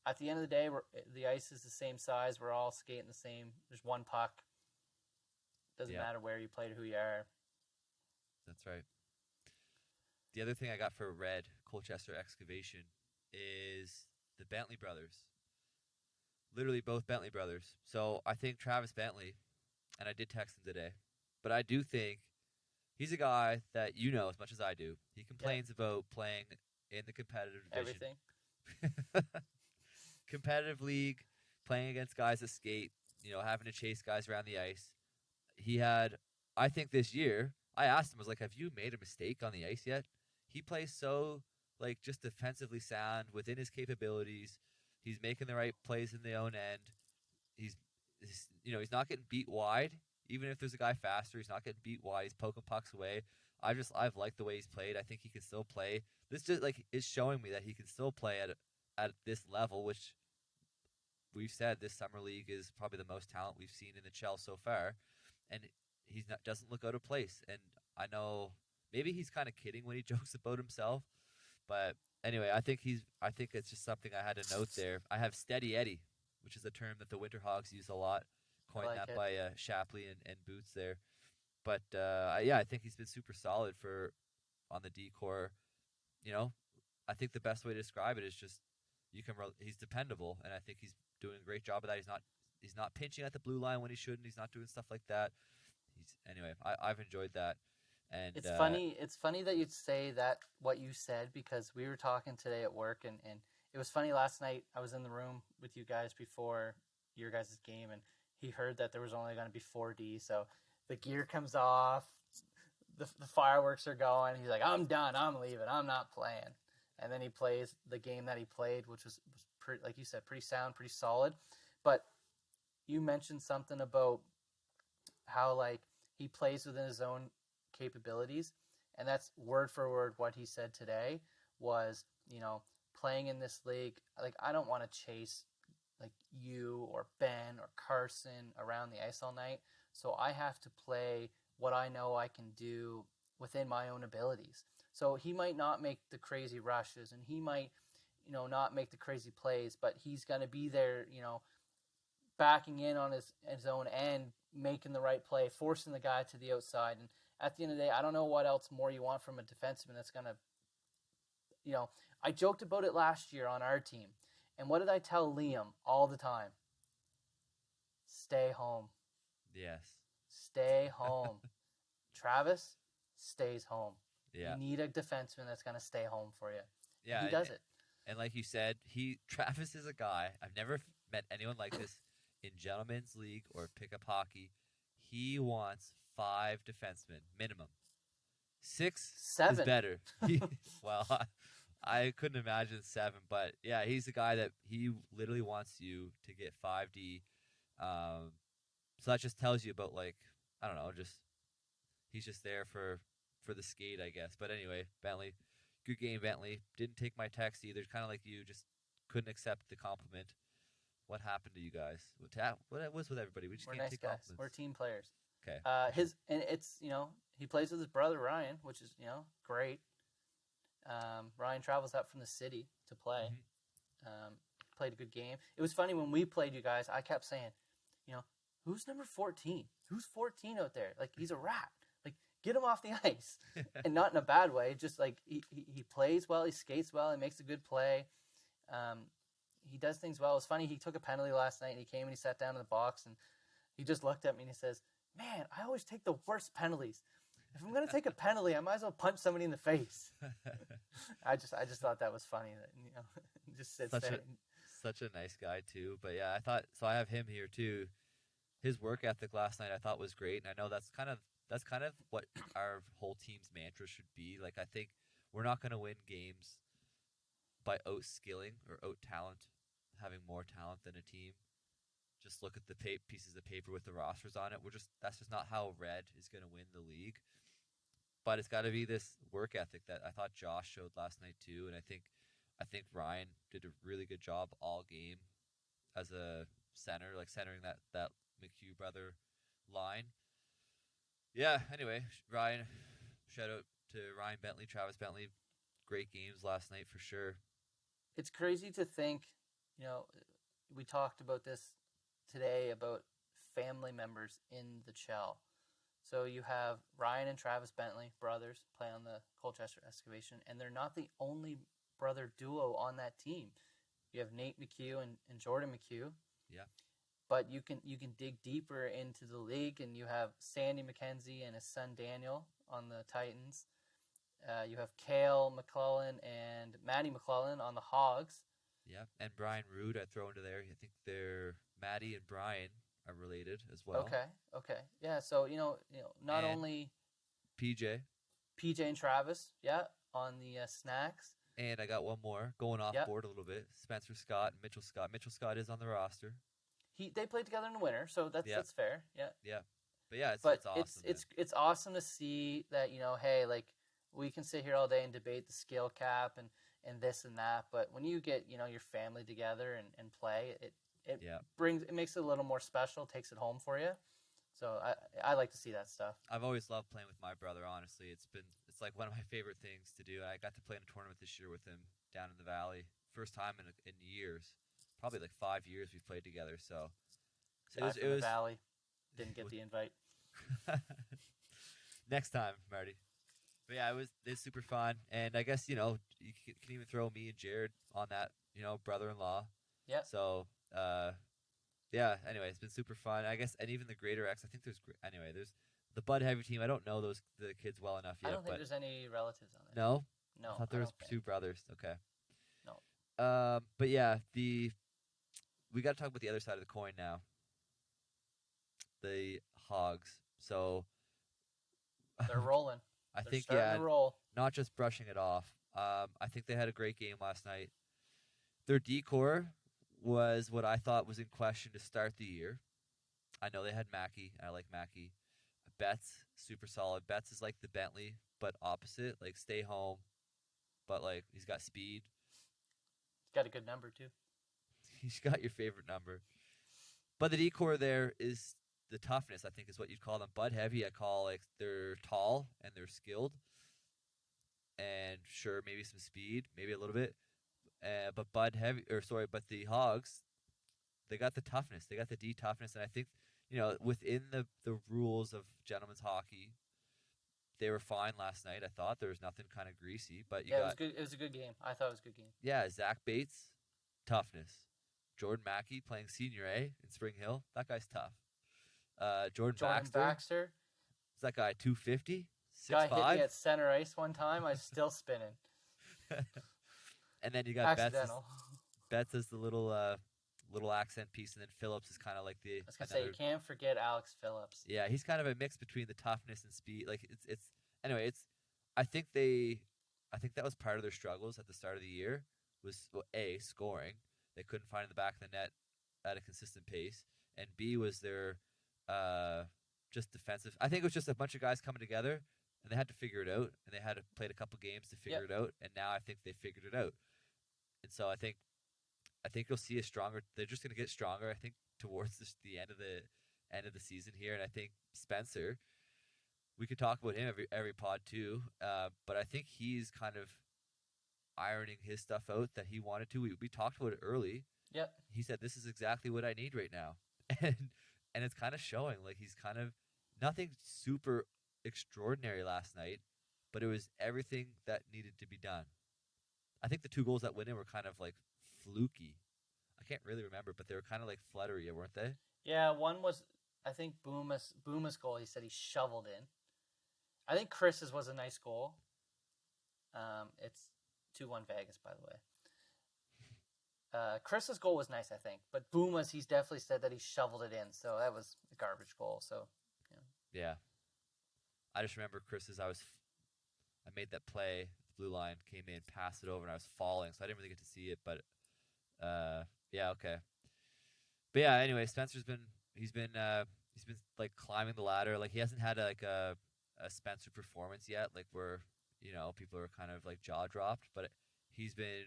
at the end of the day, the ice is the same size. We're all skating the same. There's one puck. Doesn't matter where you played or who you are. That's right. The other thing I got for Red Colchester Excavation is the Bentley brothers. Literally both Bentley brothers. So I think Travis Bentley, and I did text him today, but I do think he's a guy that you know as much as I do. He complains about playing in the competitive division. Everything. Competitive league, playing against guys that skate, having to chase guys around the ice. He had, I think this year, I asked him, I was like, have you made a mistake on the ice yet? He plays so, just defensively sound within his capabilities. He's making the right plays in the own end. He's he's not getting beat wide. Even if there's a guy faster, he's not getting beat wide. He's poking pucks away. I've liked the way he's played. I think he can still play. This just is showing me that he can still play at this level, which we've said this summer league is probably the most talent we've seen in the CHEL so far, and doesn't look out of place. And I know maybe he's kind of kidding when he jokes about himself, but anyway, I think it's just something I had to note there. I have Steady Eddie, which is a term that the Winterhogs use a lot, coined that by Shapley and Boots there. But I think he's been super solid on the D-core. I think the best way to describe it is just he's dependable, and I think he's doing a great job of that. He's not pinching at the blue line when he shouldn't. He's not doing stuff like that. I've enjoyed that. And it's funny. It's funny that you'd say that what you said, because we were talking today at work, and it was funny last night. I was in the room with you guys before your guys' game, and he heard that there was only going to be 4D. So the gear comes off, the fireworks are going. He's like, I'm done. I'm leaving. I'm not playing. And then he plays the game that he played, which was pretty, like you said, pretty sound, pretty solid. But you mentioned something about how he plays within his own capabilities, and that's word for word what he said today was, playing in this league, I don't want to chase you or Ben or Carson around the ice all night, so I have to play what I know I can do within my own abilities. So he might not make the crazy rushes, and he might not make the crazy plays, but he's going to be there, backing in on his own end, making the right play, forcing the guy to the outside. And at the end of the day, I don't know what else more you want from a defenseman that's going to, I joked about it last year on our team. And what did I tell Liam all the time? Stay home. Yes. Stay home. Travis stays home. Yeah. You need a defenseman that's going to stay home for you. Yeah. He does it. And like you said, Travis is a guy, I've never met anyone like this in Gentlemen's League or pickup hockey. He wants 5 defensemen minimum. 6 7 is better. Well, I couldn't imagine 7, but yeah, he's a guy that he literally wants you to get 5D. So that just tells you about I don't know, he's just there for the skate, I guess. But anyway, Bentley, good game, Bentley. Didn't take my text either. Kind of like you, just couldn't accept the compliment. What happened to you guys? What was with everybody? We just can't nice take guys. compliments. We're team players. Okay. It's he plays with his brother Ryan, which is great. Ryan travels up from the city to play. Mm-hmm. Played a good game. It was funny when we played you guys. I kept saying, who's number 14? Who's 14 out there? He's a rat. Get him off the ice, and not in a bad way. Just he plays well, he skates well, he makes a good play. He does things well. It was funny. He took a penalty last night, and he came and he sat down in the box, and He just looked at me and he says, "Man, I always take the worst penalties. If I'm gonna take a penalty, I might as well punch somebody in the face." I just thought that was funny that just sits there. Such a nice guy too. But yeah, I thought so. I have him here too. His work ethic last night I thought was great, and I know that's kind of what our whole team's mantra should be. Like I think we're not going to win games by out skilling or out talent, having more talent than a team. Just look at the pieces of paper with the rosters on it. That's just not how Red is going to win the league. But it's got to be this work ethic that I thought Josh showed last night too, and I think Ryan did a really good job all game as a center, like centering that McHugh brother line. Yeah. Anyway, shout out to Ryan Bentley, Travis Bentley. Great games last night for sure. It's crazy to think, we talked about this today about family members in the CHEL. So you have Ryan and Travis Bentley, brothers, play on the Colchester Excavation, and they're not the only brother duo on that team. You have Nate McHugh and Jordan McHugh. Yeah. But you can dig deeper into the league, and you have Sandy McKenzie and his son Daniel on the Titans. You have Cale McClellan and Maddie McClellan on the Hogs. Yeah, and Brian Rude I throw into there. I think they're Maddie and Brian are related as well. Okay. Yeah, so not and only PJ and Travis, on the Snax. And I got one more going off board a little bit. Spencer Scott and Mitchell Scott. Mitchell Scott is on the roster. They played together in the winter, so that's fair. Yeah. Yeah. But yeah, it's awesome. It's awesome to see that, hey, like we can sit here all day and debate the skill cap and this and that, but when you get, your family together and play, it makes it a little more special, takes it home for you. So I like to see that stuff. I've always loved playing with my brother, honestly. It's like one of my favorite things to do. I got to play in a tournament this year with him down in the Valley. First time in years. Probably like 5 years we've played together. So it was the Valley. Didn't get the invite. Next time, Marty. But yeah, it's super fun. And I guess, you can even throw me and Jared on that, brother-in-law. Yeah. So, yeah, anyway, it's been super fun. I guess, and even the Greater X, I think there's the Bud Heavy team. I don't know the kids well enough yet. I don't think there's any relatives on there. No? No. I thought there was two brothers. Okay. No. But yeah, we got to talk about the other side of the coin now. The Hogs. So they're rolling. I They're think starting to roll. Not just brushing it off. I think they had a great game last night. Their decor was what I thought was in question to start the year. I know they had Mackey. I like Mackey. Betts, super solid. Betts is like the Bentley, but opposite. Like stay home, but like he's got speed. He's got a good number too. He's got your favorite number. But the decor there is the toughness, I think, is what you'd call them. Bud Heavy, I call like they're tall and they're skilled. And sure, maybe some speed, maybe a little bit. But but the Hogs, they got the toughness. They got the D toughness. And I think, within the rules of gentlemen's hockey, they were fine last night. I thought there was nothing kind of greasy. But it was good. It was a good game. I thought it was a good game. Yeah, Zach Bates, toughness. Jordan Mackey playing Senior A in Spring Hill. That guy's tough. Jordan Baxter. Is that guy 250? 6'5"? Guy hit me at center ice one time. I was still spinning. And then you got Betts as the little accent piece, and then Phillips is kind of like the. I was gonna say you can't forget Alex Phillips. Yeah, he's kind of a mix between the toughness and speed. Like anyway. I think that was part of their struggles at the start of the year was A, scoring. They couldn't find in the back of the net at a consistent pace, and B was their just defensive. I think it was just a bunch of guys coming together, and they had to figure it out, and they had to play a couple games to figure it out, and now I think they figured it out. And so I think you'll see a stronger. They're just going to get stronger. I think towards the end of the season here, and I think Spencer. We could talk about him every pod too, but I think he's kind of ironing his stuff out that he wanted to. We talked about it early. Yep. He said, "This is exactly what I need right now," and it's kind of showing. Like he's kind of nothing super extraordinary last night, but it was everything that needed to be done. I think the 2 goals that went in were kind of like fluky. I can't really remember, but they were kind of like fluttery, weren't they? Yeah, one was I think Booma's goal, he said he shoveled in. I think Chris's was a nice goal. It's 2-1 Vegas, by the way. Chris's goal was nice, I think, but Booma's, he's definitely said that he shoveled it in, so that was a garbage goal. So, Yeah. I just remember Chris's. I made that play. Blue line came in, passed it over, and I was falling, so I didn't really get to see it. But yeah, okay. But yeah, anyway, Spencer's been like climbing the ladder. Like he hasn't had a Spencer performance yet, like where people are kind of like jaw dropped, but he's been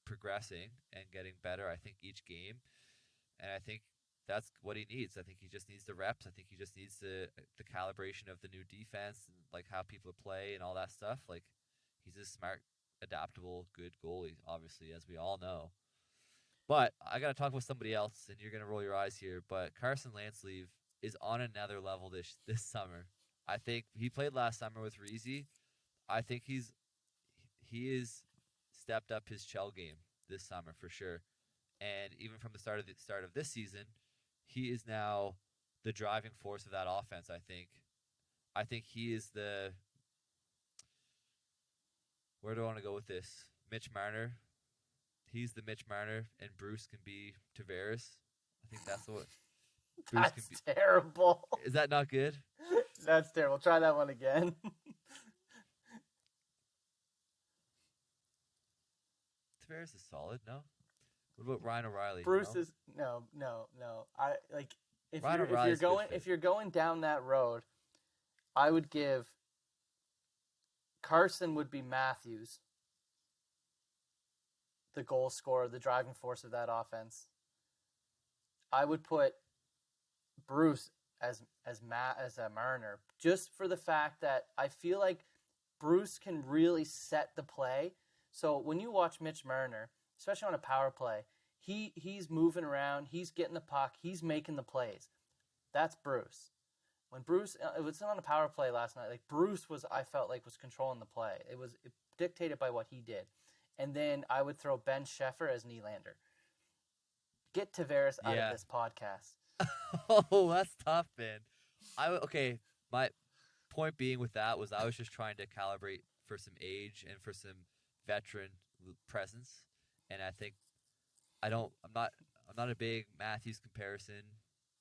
progressing and getting better. I think each game, and I think that's what he needs. I think he just needs the reps. I think he just needs the calibration of the new defense and like how people play and all that stuff. Like he's a smart, adaptable, good goalie, obviously, as we all know. But I got to talk with somebody else, and you're going to roll your eyes here. But Carson Lansleeve is on another level this summer. I think he played last summer with Reezy. I think he is stepped up his CHEL game this summer for sure. And even from the start of this season, he is now the driving force of that offense. I think he is the. Where do I want to go with this? Mitch Marner. He's the Mitch Marner, and Bruce can be Tavares. I think that's what Bruce that's can be. Terrible. Is that not good? That's terrible. Try that one again. Tavares is solid, no? What about Ryan O'Reilly? Bruce no? is no. I like if Ryan you're O'Reilly's good going fit. if you're going down that road, I would give Carson would be Matthews, the goal scorer, the driving force of that offense. I would put Bruce as a Marner, just for the fact that I feel like Bruce can really set the play. So when you watch Mitch Marner, especially on a power play, he's moving around, he's getting the puck, he's making the plays. That's Bruce. When Bruce, it was on a power play last night. Like Bruce I felt like was controlling the play. It was dictated by what he did. And then I would throw Ben Sheffer as Nylander. Get Tavares out of this podcast. Oh, that's tough, man. Okay. My point being with that was I was just trying to calibrate for some age and for some veteran presence, and I think I'm not a big Matthews comparison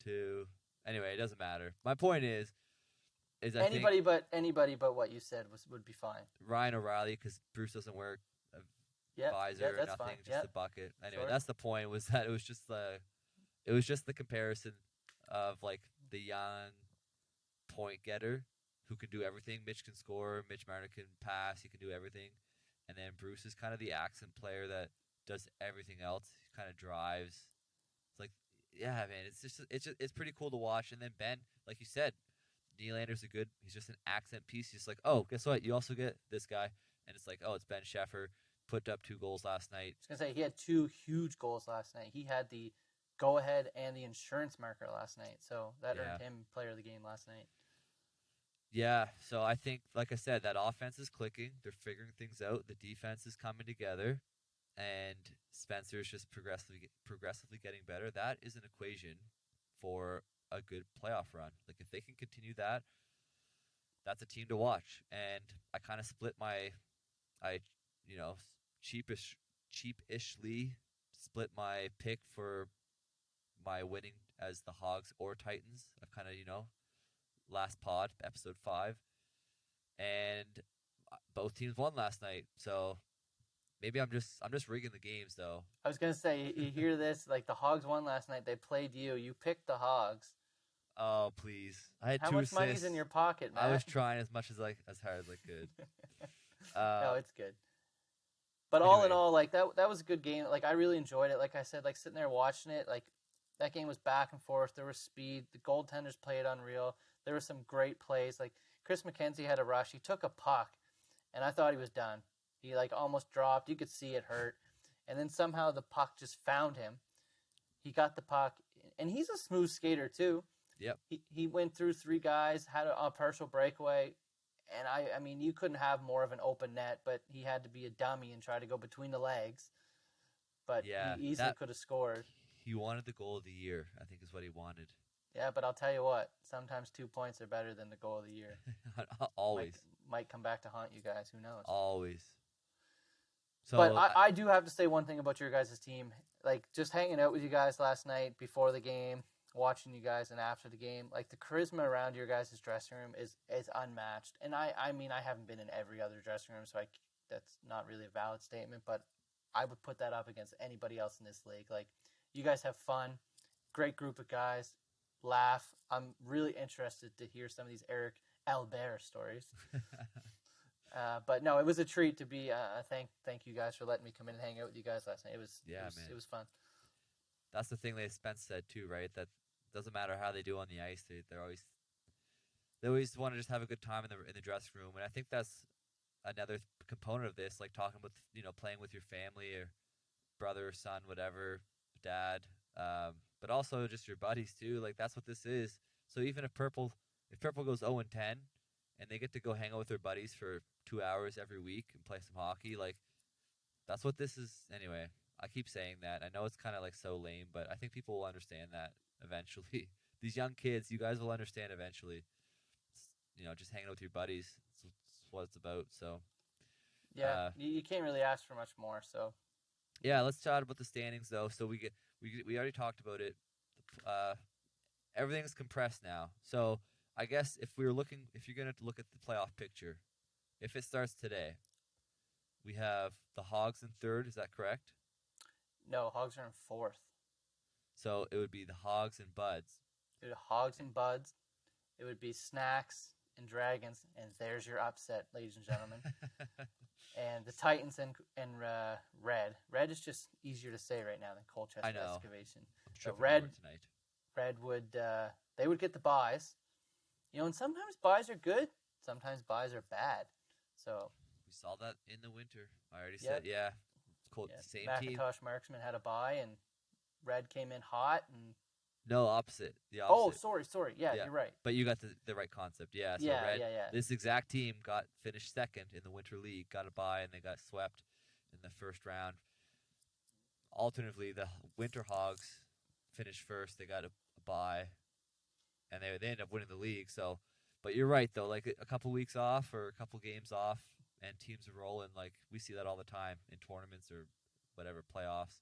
to. Anyway, it doesn't matter. My point is anybody but what you said would be fine. Ryan O'Reilly, because Bruce doesn't wear a visor or nothing, fine. just a bucket. Anyway, sure. That's the point. Was that it was just the comparison of like the young point getter who can do everything. Mitch can score. Mitch Marner can pass. He can do everything. And then Bruce is kind of the accent player that does everything else. He kind of drives. It's like, yeah, man, it's pretty cool to watch. And then Ben, like you said, Nylander's he's just an accent piece. He's just like, oh, guess what? You also get this guy. And it's like, oh, it's Ben Sheffer. Put up 2 goals last night. I was going to say, he had 2 huge goals last night. He had the go-ahead and the insurance marker last night. So that earned him player of the game last night. Yeah, so I think, like I said, that offense is clicking. They're figuring things out. The defense is coming together. And Spencer's just progressively getting better. That is an equation for a good playoff run. Like, if they can continue that, that's a team to watch. And I kind of split cheapishly split my pick for my winning as the Hogs or Titans. I kind of, last pod, episode 5. And both teams won last night. So maybe I'm just rigging the games, though. I was going to say, you hear this? Like, the Hogs won last night. They played you. You picked the Hogs. Oh, please. I had How 2 much assists. money's in your pocket, man? I was trying as hard as I could. No, it's good. But anyway. All in all, like, that was a good game. Like, I really enjoyed it. Like I said, like, sitting there watching it, like, that game was back and forth. There was speed. The goaltenders played unreal. There were some great plays. Like, Chris McKenzie had a rush. He took a puck, and I thought he was done. He, like, almost dropped. You could see it hurt. And then somehow the puck just found him. He got the puck. And he's a smooth skater, too. Yep. He went through 3 guys, had a partial breakaway. And, I mean, you couldn't have more of an open net, but he had to be a dummy and try to go between the legs. But he easily could have scored. He wanted the goal of the year, I think is what he wanted. Yeah, but I'll tell you what. Sometimes 2 points are better than the goal of the year. Might Always, might come back to haunt you guys. Who knows? always. But So I do have to say one thing about your guys' team. Like, just hanging out with you guys last night before the game, watching you guys, and after the game, like, the charisma around your guys' dressing room is unmatched. And I mean, I haven't been in every other dressing room, so that's not really a valid statement, but I would put that up against anybody else in this league. Like, you guys have fun, great group of guys, laugh. I'm really interested to hear some of these Eric Albert stories. But no, it was a treat to be. Thank you guys for letting me come in and hang out with you guys last night. yeah, man. It was fun. That's the thing that Spence said too, right? That doesn't matter how they do on the ice. They always want to just have a good time in the dressing room, and I think that's another component of this, like talking with playing with your family or brother or son, whatever, dad, but also just your buddies too. Like that's what this is. So even if Purple goes 0-10, and they get to go hang out with their buddies for 2 hours every week and play some hockey, like that's what this is anyway. I keep saying that. I know it's kind of like so lame, but I think people will understand that eventually. These young kids, you guys will understand eventually. Just hanging out with your buddies. That's what it's about. So, Yeah, you can't really ask for much more. So, yeah, let's chat about the standings though. So we already talked about it. Uh, Everything's compressed now. So I guess if you're gonna look at the playoff picture, if it starts today, we have the Hogs in third. Is that correct? no, Hogs are in fourth. So it would be the Hogs and Buds. It would be Hogs and Buds. It would be Snax and Dragons, and there's your upset, ladies and gentlemen. And the Titans and Red. Red is just easier to say right now than Colchester I know. Excavation. I'm tripping Red over it tonight. Red would they would get the buys. And sometimes buys are good, sometimes buys are bad. So We saw that in the winter. I already Yep. said, yeah. Cool. yeah, Same team. Macintosh Marksman had a buy, and Red came in hot. And No, opposite. The oh, opposite. sorry. Yeah, Yeah. you're right. But you got the right concept. Yeah. So Yeah, Red, yeah. this exact team finished second in the Winter League, got a bye, and they got swept in the first round. Alternatively, the Winter Hogs finished first. They got a bye, and they ended up winning the league. So, but you're right though. Like a couple weeks off or a couple games off, and teams are rolling. Like we see that all the time in tournaments or whatever playoffs.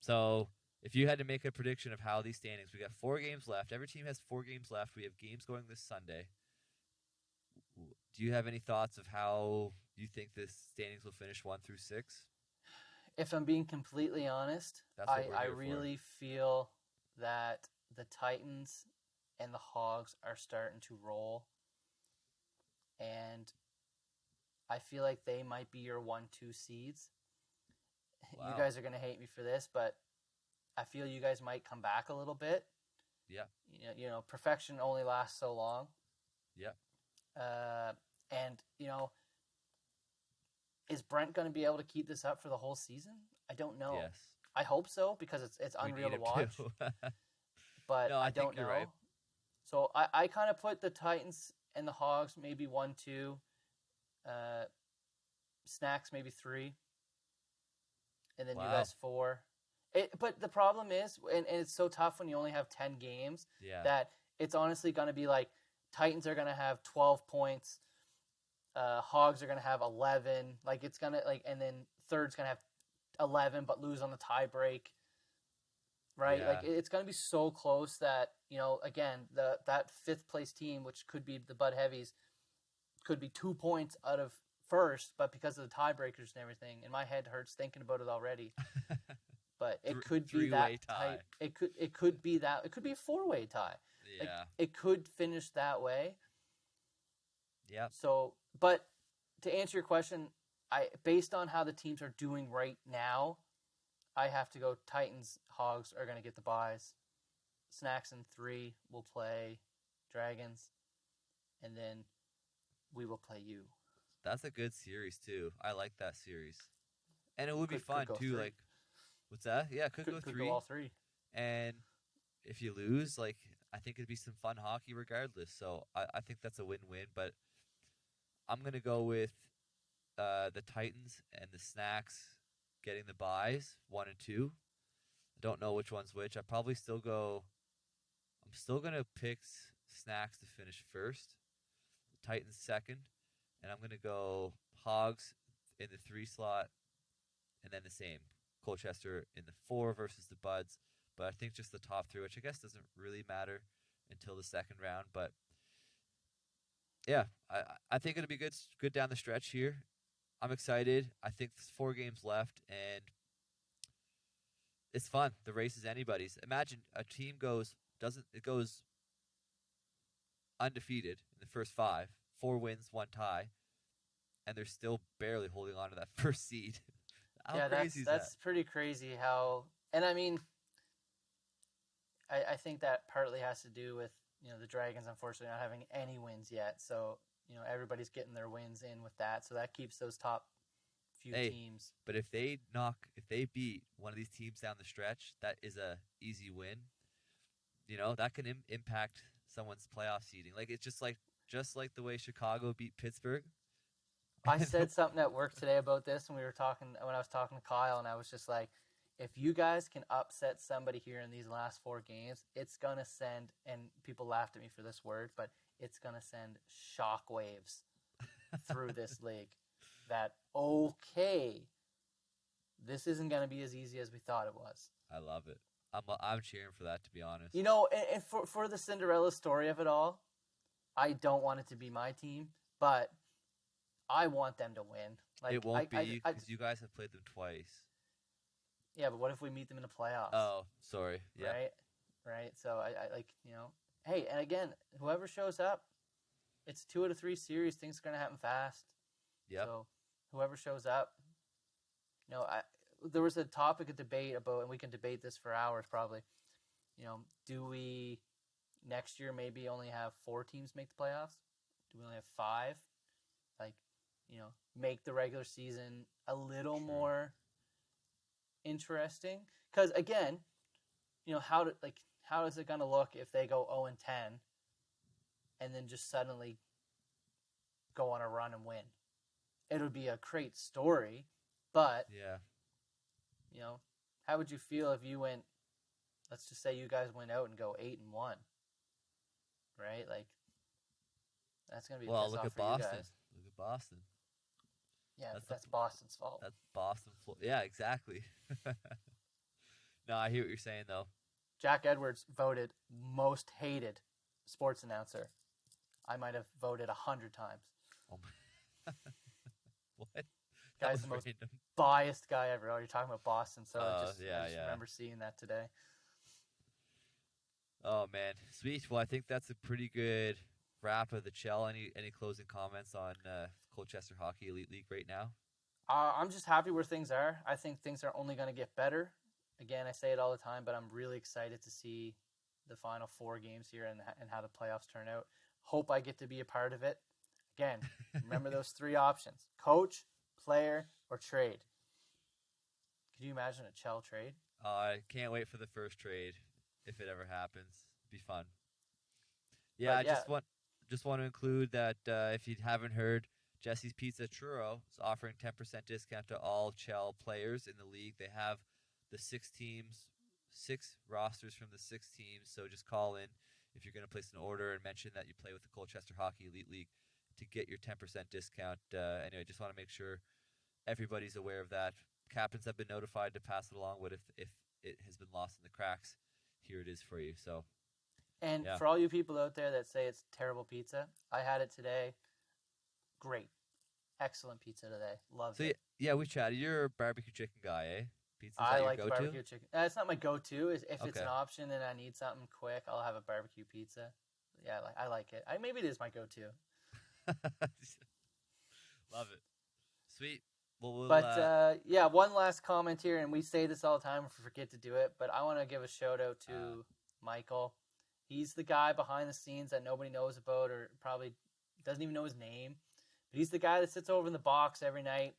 So if you had to make a prediction of how these standings, we got 4 games left. Every team has 4 games left. We have games going this Sunday. Do you have any thoughts of how you think the standings will finish 1 through 6? If I'm being completely honest, That's what we're I here for. really feel that the Titans and the Hogs are starting to roll. And I feel like they might be your 1-2 seeds. Wow. You guys are going to hate me for this, but I feel you guys might come back a little bit. Yeah. Perfection only lasts so long. Yeah. And is Brent going to be able to keep this up for the whole season? I don't know. Yes. I hope so, because it's unreal to watch. But no, I don't know. You're right. So I kind of put the Titans and the Hogs maybe 1-2. Snax maybe 3. And then you guys 4. But the problem is, and it's so tough when you only have 10 games, that it's honestly going to be like Titans are going to have 12 points. Hogs are going to have 11. Like it's going to and then third's going to have 11 but lose on the tie break. Right? Yeah. Like it's going to be so close that, again, that 5th place team, which could be the Bud Heavies, could be 2 points out of first, but because of the tiebreakers and everything, and my head hurts thinking about it already. But it could be that tie. It could be that. It could be a 4-way tie. Yeah. Like, it could finish that way. Yeah. So, but to answer your question, based on how the teams are doing right now, I have to go Titans. Hogs are going to get the buys. Snax in 3 will play Dragons, and then we will play you. That's a good series too. I like that series, and it would be fun too. 3. Like, what's that? Yeah, could go 3. Could go all 3. And if you lose, like, I think it'd be some fun hockey regardless. So I think that's a win-win. But I'm gonna go with the Titans and the Snax getting the buys 1 and 2. I don't know which one's which. I probably still go. I'm still gonna pick Snax to finish first, Titans second, and I'm gonna go Hogs in the 3 slot, and then the same Colchester in the 4 versus the Buds. But I think just the top 3, which I guess doesn't really matter until the second round. But yeah, I think it'll be good down the stretch here. I'm excited. I think there's 4 games left, and it's fun. The race is anybody's. Imagine a team goes undefeated in the first 5, 4 wins, 1 tie, and they're still barely holding on to that first seed. How crazy is that? That's pretty crazy. How, and I mean, I think that partly has to do with the Dragons unfortunately not having any wins yet. So everybody's getting their wins in with that. So that keeps those top few teams. But if they beat one of these teams down the stretch, that is a easy win. That can impact someone's playoff seeding. Like it's just like the way Chicago beat Pittsburgh. I said something at work today about this, and when I was talking to Kyle, and I was just like, if you guys can upset somebody here in these last 4 games, it's gonna send, and people laughed at me for this word, but it's gonna send shockwaves through this league. That okay, this isn't gonna be as easy as we thought it was. I love it. I'm cheering for that, to be honest. And for the Cinderella story of it all, I don't want it to be my team, but I want them to win. Like, it won't be because you guys have played them twice. Yeah, but what if we meet them in the playoffs? Oh, sorry. Yeah. Right. So I hey, and again, whoever shows up, it's 2 out of 3 series. Things are gonna happen fast. Yeah. So whoever shows up, there was a topic of debate about, and we can debate this for hours probably. Do we next year maybe only have 4 teams make the playoffs? Do we only have 5? Like, make the regular season a little more interesting, because again, how is it going to look if they go 0-10 and then just suddenly go on a run and win? It would be a great story, but how would you feel if you went, let's just say you guys went out and go 8-1, right? Like, that's going to be a piss off for you guys. Look at Boston. Yeah, that's Boston's fault. That's Boston. Yeah, exactly. No, I hear what you're saying, though. Jack Edwards voted most hated sports announcer. I might have voted 100 times. Oh my. What? Guy's the most biased guy ever. Oh, you're talking about Boston, so I just remember seeing that today. Oh, man. Sweet. Well, I think that's a pretty good wrap of the CHEL. Any closing comments on Colchester Hockey Elite League right now? I'm just happy where things are. I think things are only going to get better. Again, I say it all the time, but I'm really excited to see the final 4 games here and how the playoffs turn out. Hope I get to be a part of it. Again, remember those 3 options: coach, player, or trade. Could you imagine a CHEL trade? I can't wait for the first trade if it ever happens. It'd be fun. Yeah, just want to include that if you haven't heard, Jesse's Pizza Churro is offering 10% discount to all CHEL players in the league. They have the 6 rosters from the 6 teams, so just call in if you're going to place an order and mention that you play with the Colchester Hockey Elite League to get your 10% discount. Anyway, just want to make sure everybody's aware of that. Captains have been notified to pass it along, but if it has been lost in the cracks, here it is for you. So, and for all you people out there that say it's terrible pizza, I had it today. Great. Excellent pizza today. Loved it. Yeah, we chatted. You're a barbecue chicken guy, eh? Pizza, I like barbecue chicken. It's not my go-to. If it's an option and I need something quick, I'll have a barbecue pizza. Yeah, I like it. Maybe it is my go-to. Love it. Sweet. Well, one last comment here, and we say this all the time if we forget to do it, but I want to give a shout-out to Michael. He's the guy behind the scenes that nobody knows about or probably doesn't even know his name. But he's the guy that sits over in the box every night,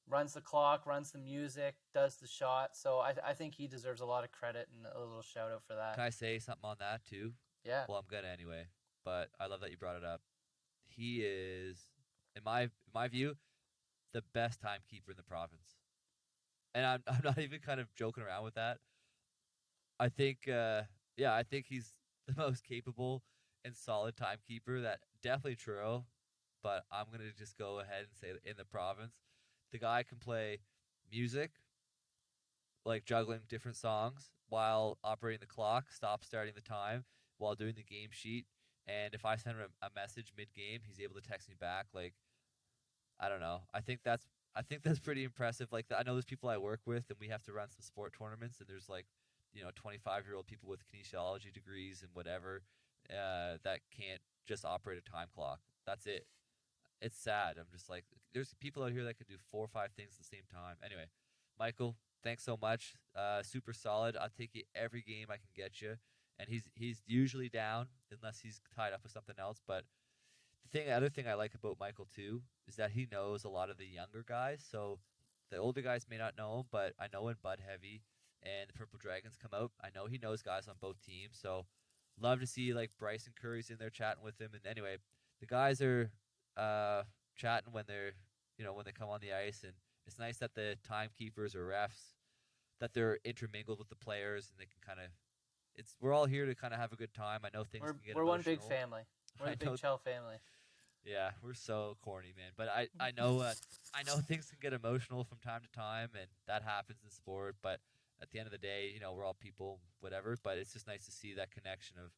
runs the clock, runs the music, does the shot. So I think he deserves a lot of credit and a little shout out for that. Can I say something on that too? Yeah. Well, I'm gonna anyway, but I love that you brought it up. He is, in my view, the best timekeeper in the province, and I'm not even kind of joking around with that. I think I think he's the most capable and solid timekeeper. That definitely true, but I'm gonna just go ahead and say in the province, the guy can play music, like juggling different songs while operating the clock, stop starting the time while doing the game sheet. And if I send him a message mid game, he's able to text me back. Like, I don't know. I think that's pretty impressive. Like, I know there's people I work with, and we have to run some sport tournaments, and there's like, 25-year-old people with kinesiology degrees and whatever, that can't just operate a time clock. That's it. It's sad. I'm just like, there's people out here that can do 4 or 5 things at the same time. Anyway, Michael, thanks so much. Super solid. I'll take you every game I can get you, and he's usually down unless he's tied up with something else. But the other thing I like about Michael too is that he knows a lot of the younger guys. So the older guys may not know him, but I know when Bud Heavy and the Purple Dragons come out, I know he knows guys on both teams. So love to see like Bryson Curry's in there chatting with him. And anyway, the guys are chatting when when they come on the ice, and it's nice that the timekeepers or refs that they're intermingled with the players and they can kind of. We're all here to kind of have a good time. I know things We're can get we're emotional. one big family. We're I the big know. CHEL family. Yeah, we're so corny, man. But I know things can get emotional from time to time, and that happens in sport. But at the end of the day, we're all people, whatever. But it's just nice to see that connection of.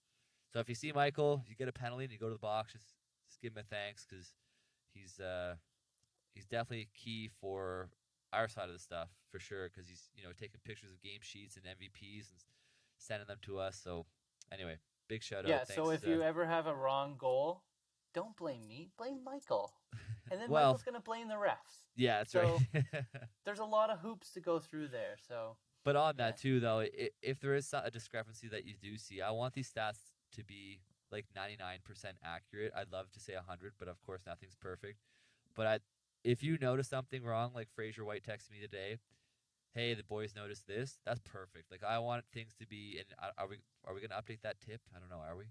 So if you see Michael, you get a penalty and you go to the box, just give him a thanks because he's he's definitely key for our side of the stuff for sure because he's taking pictures of game sheets and MVPs and sending them to us. So anyway, big shout out. Yeah. Thanks. So if you ever have a wrong goal, don't blame me. Blame Michael, and then Well, Michael's gonna blame the refs. yeah, that's So right. there's a lot of hoops to go through there. So. But on Yeah. that too, though, if there is a discrepancy that you do see, I want these stats to be like 99% accurate. I'd love to say 100, but of course nothing's perfect. But if you notice something wrong, like Fraser White texted me today, hey, the boys noticed this. That's perfect. Like I want things to be. And are we gonna update that tip? I don't know. Are we?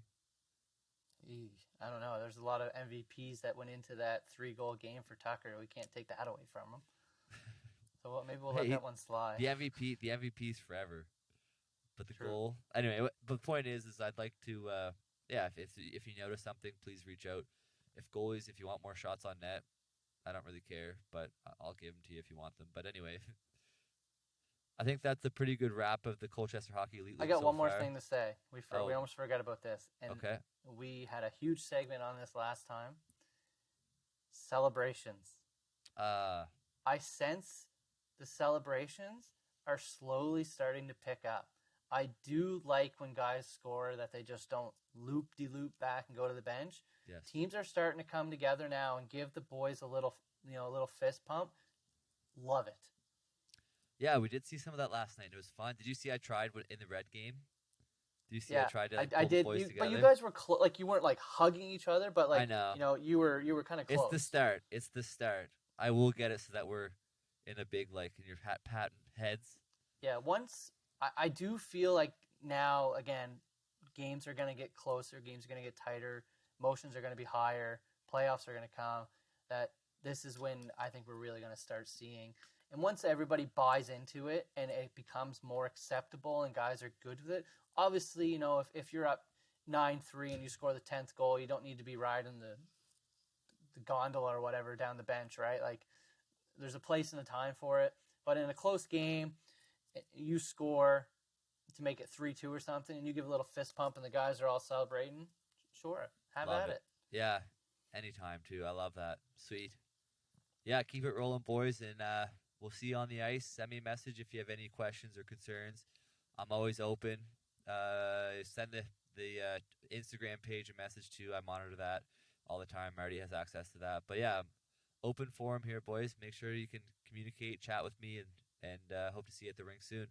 I don't know. There's a lot of MVPs that went into that 3-goal game for Tucker. We can't take that away from him. So maybe we'll let that one slide. The MVP's forever. But the True. goal, anyway. But the point is I'd like to, if you notice something, please reach out. If you want more shots on net, I don't really care, but I'll give them to you if you want them. But anyway, I think that's a pretty good wrap of the Colchester Hockey Elite League. I got so one more far. thing to say. We almost forgot about this. And Okay. we had a huge segment on this last time. Celebrations. I sense the celebrations are slowly starting to pick up. I do like when guys score that they just don't loop-de-loop back and go to the bench. Yes. Teams are starting to come together now and give the boys a little fist pump. Love it. Yeah, we did see some of that last night. It was fun. Did you see I tried in the red game? Did you see I tried to pull I the did, boys together? but you guys were you weren't like hugging each other, but like I know. You were kind of close. It's the start. I will get it so that we're in a big in your pat heads. Yeah, I do feel like now again, games are going to get closer, games are going to get tighter, emotions are going to be higher, playoffs are going to come. That this is when I think we're really going to start seeing. And once everybody buys into it and it becomes more acceptable and guys are good with it, obviously, if you're up 9-3 and you score the 10th goal, you don't need to be riding the gondola or whatever down the bench, right? Like there's a place and a time for it. But in a close game, you score to make it 3-2 or something, and you give a little fist pump and the guys are all celebrating, sure, have Love at it. Yeah, anytime too. I love that. Sweet. Yeah, keep it rolling, boys, and we'll see you on the ice. Send me a message if you have any questions or concerns. I'm always open. Send the Instagram page a message too. I monitor that all the time. Marty has access to that. But yeah, open forum here, boys. Make sure you can communicate, chat with me, and hope to see you at the rink soon.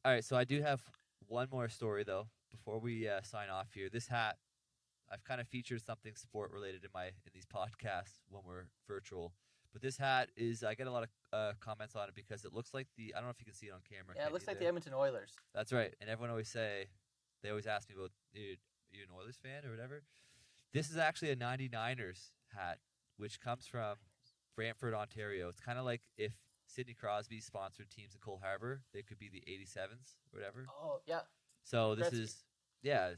All right, so I do have one more story though before we sign off here. This hat, I've kind of featured something sport related in these podcasts when we're virtual. But this hat is I get a lot of comments on it because it looks like the I don't know if you can see it on camera. Yeah, Can it looks you like the there? Edmonton Oilers. That's right. And everyone always they always ask me about you an Oilers fan or whatever. This is actually a 99ers hat, which comes from Brantford, Ontario. It's kind of like if Sidney Crosby sponsored teams in Cole Harbour, they could be the 87s or whatever. Oh yeah, So Gretzky. this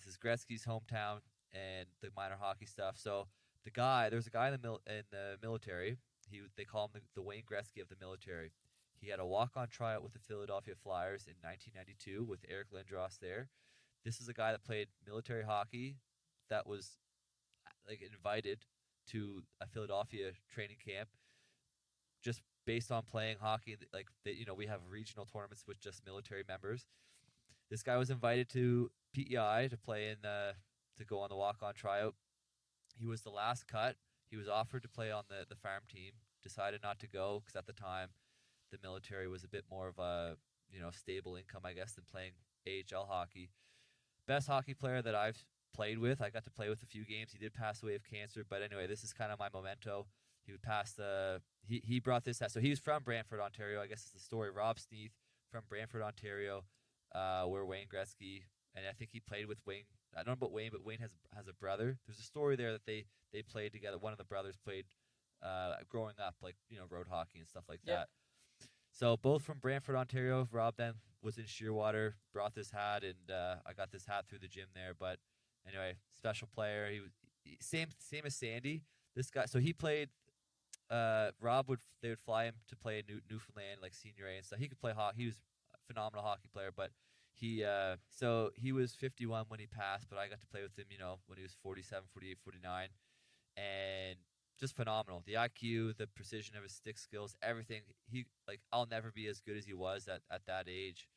is Gretzky's hometown and the minor hockey stuff. So there's a guy in the military. They call him the Wayne Gretzky of the military. He had a walk-on tryout with the Philadelphia Flyers in 1992 with Eric Lindros there. This is a guy that played military hockey that was like invited to a Philadelphia training camp just based on playing hockey. Like we have regional tournaments with just military members. This guy was invited to PEI to play to go on the walk on tryout. He was the last cut. He was offered to play on the farm team. Decided not to go because at the time the military was a bit more of a stable income, I guess, than playing AHL hockey. Best hockey player that I've played with. I got to play with a few games. He did pass away of cancer, but anyway, this is kind of my memento. He would pass the he brought this. So he was from Brantford, Ontario. I guess it's the story. Rob Sneath from Brantford, Ontario, where Wayne Gretzky, and I think he played with Wayne. I don't know about Wayne, but Wayne has a brother. There's a story there that they played together. One of the brothers played growing up, like road hockey and stuff like that. So both from Brantford, Ontario. Rob then was in Shearwater, brought this hat, and I got this hat through the gym there. But anyway, special player. He was same as Sandy. This guy. So he played. They would fly him to play in Newfoundland, like senior A and stuff. He could play hockey. He was a phenomenal hockey player, but he was 51 when he passed, but I got to play with him, when he was 47, 48, 49, and just phenomenal. The IQ, the precision of his stick skills, everything. I'll never be as good as he was at that age.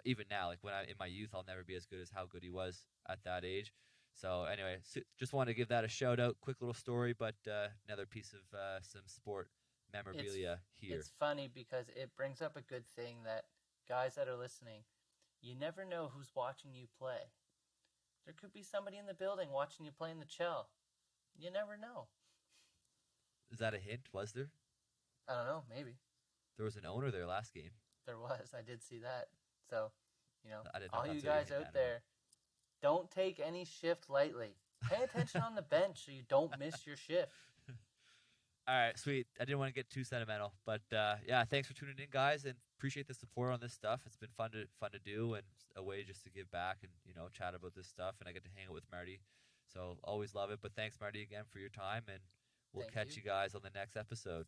Even now, like when I in my youth, I'll never be as good as how good he was at that age. So anyway, just wanted to give that a shout out. Quick little story, but another piece of some sport memorabilia here. It's funny because it brings up a good thing that guys that are listening, you never know who's watching you play. There could be somebody in the building watching you play in the CHEL. You never know. Is that a hint? Was there? I don't know. Maybe there was an owner there last game. There was. I did see that. So, all you guys out there, don't take any shift lightly. Pay attention on the bench so you don't miss your shift. All right, sweet. I didn't want to get too sentimental, but thanks for tuning in, guys, and appreciate the support on this stuff. It's been fun to do, and a way just to give back and chat about this stuff. And I get to hang out with Marty, so always love it. But thanks, Marty, again for your time, and we'll catch you guys on the next episode.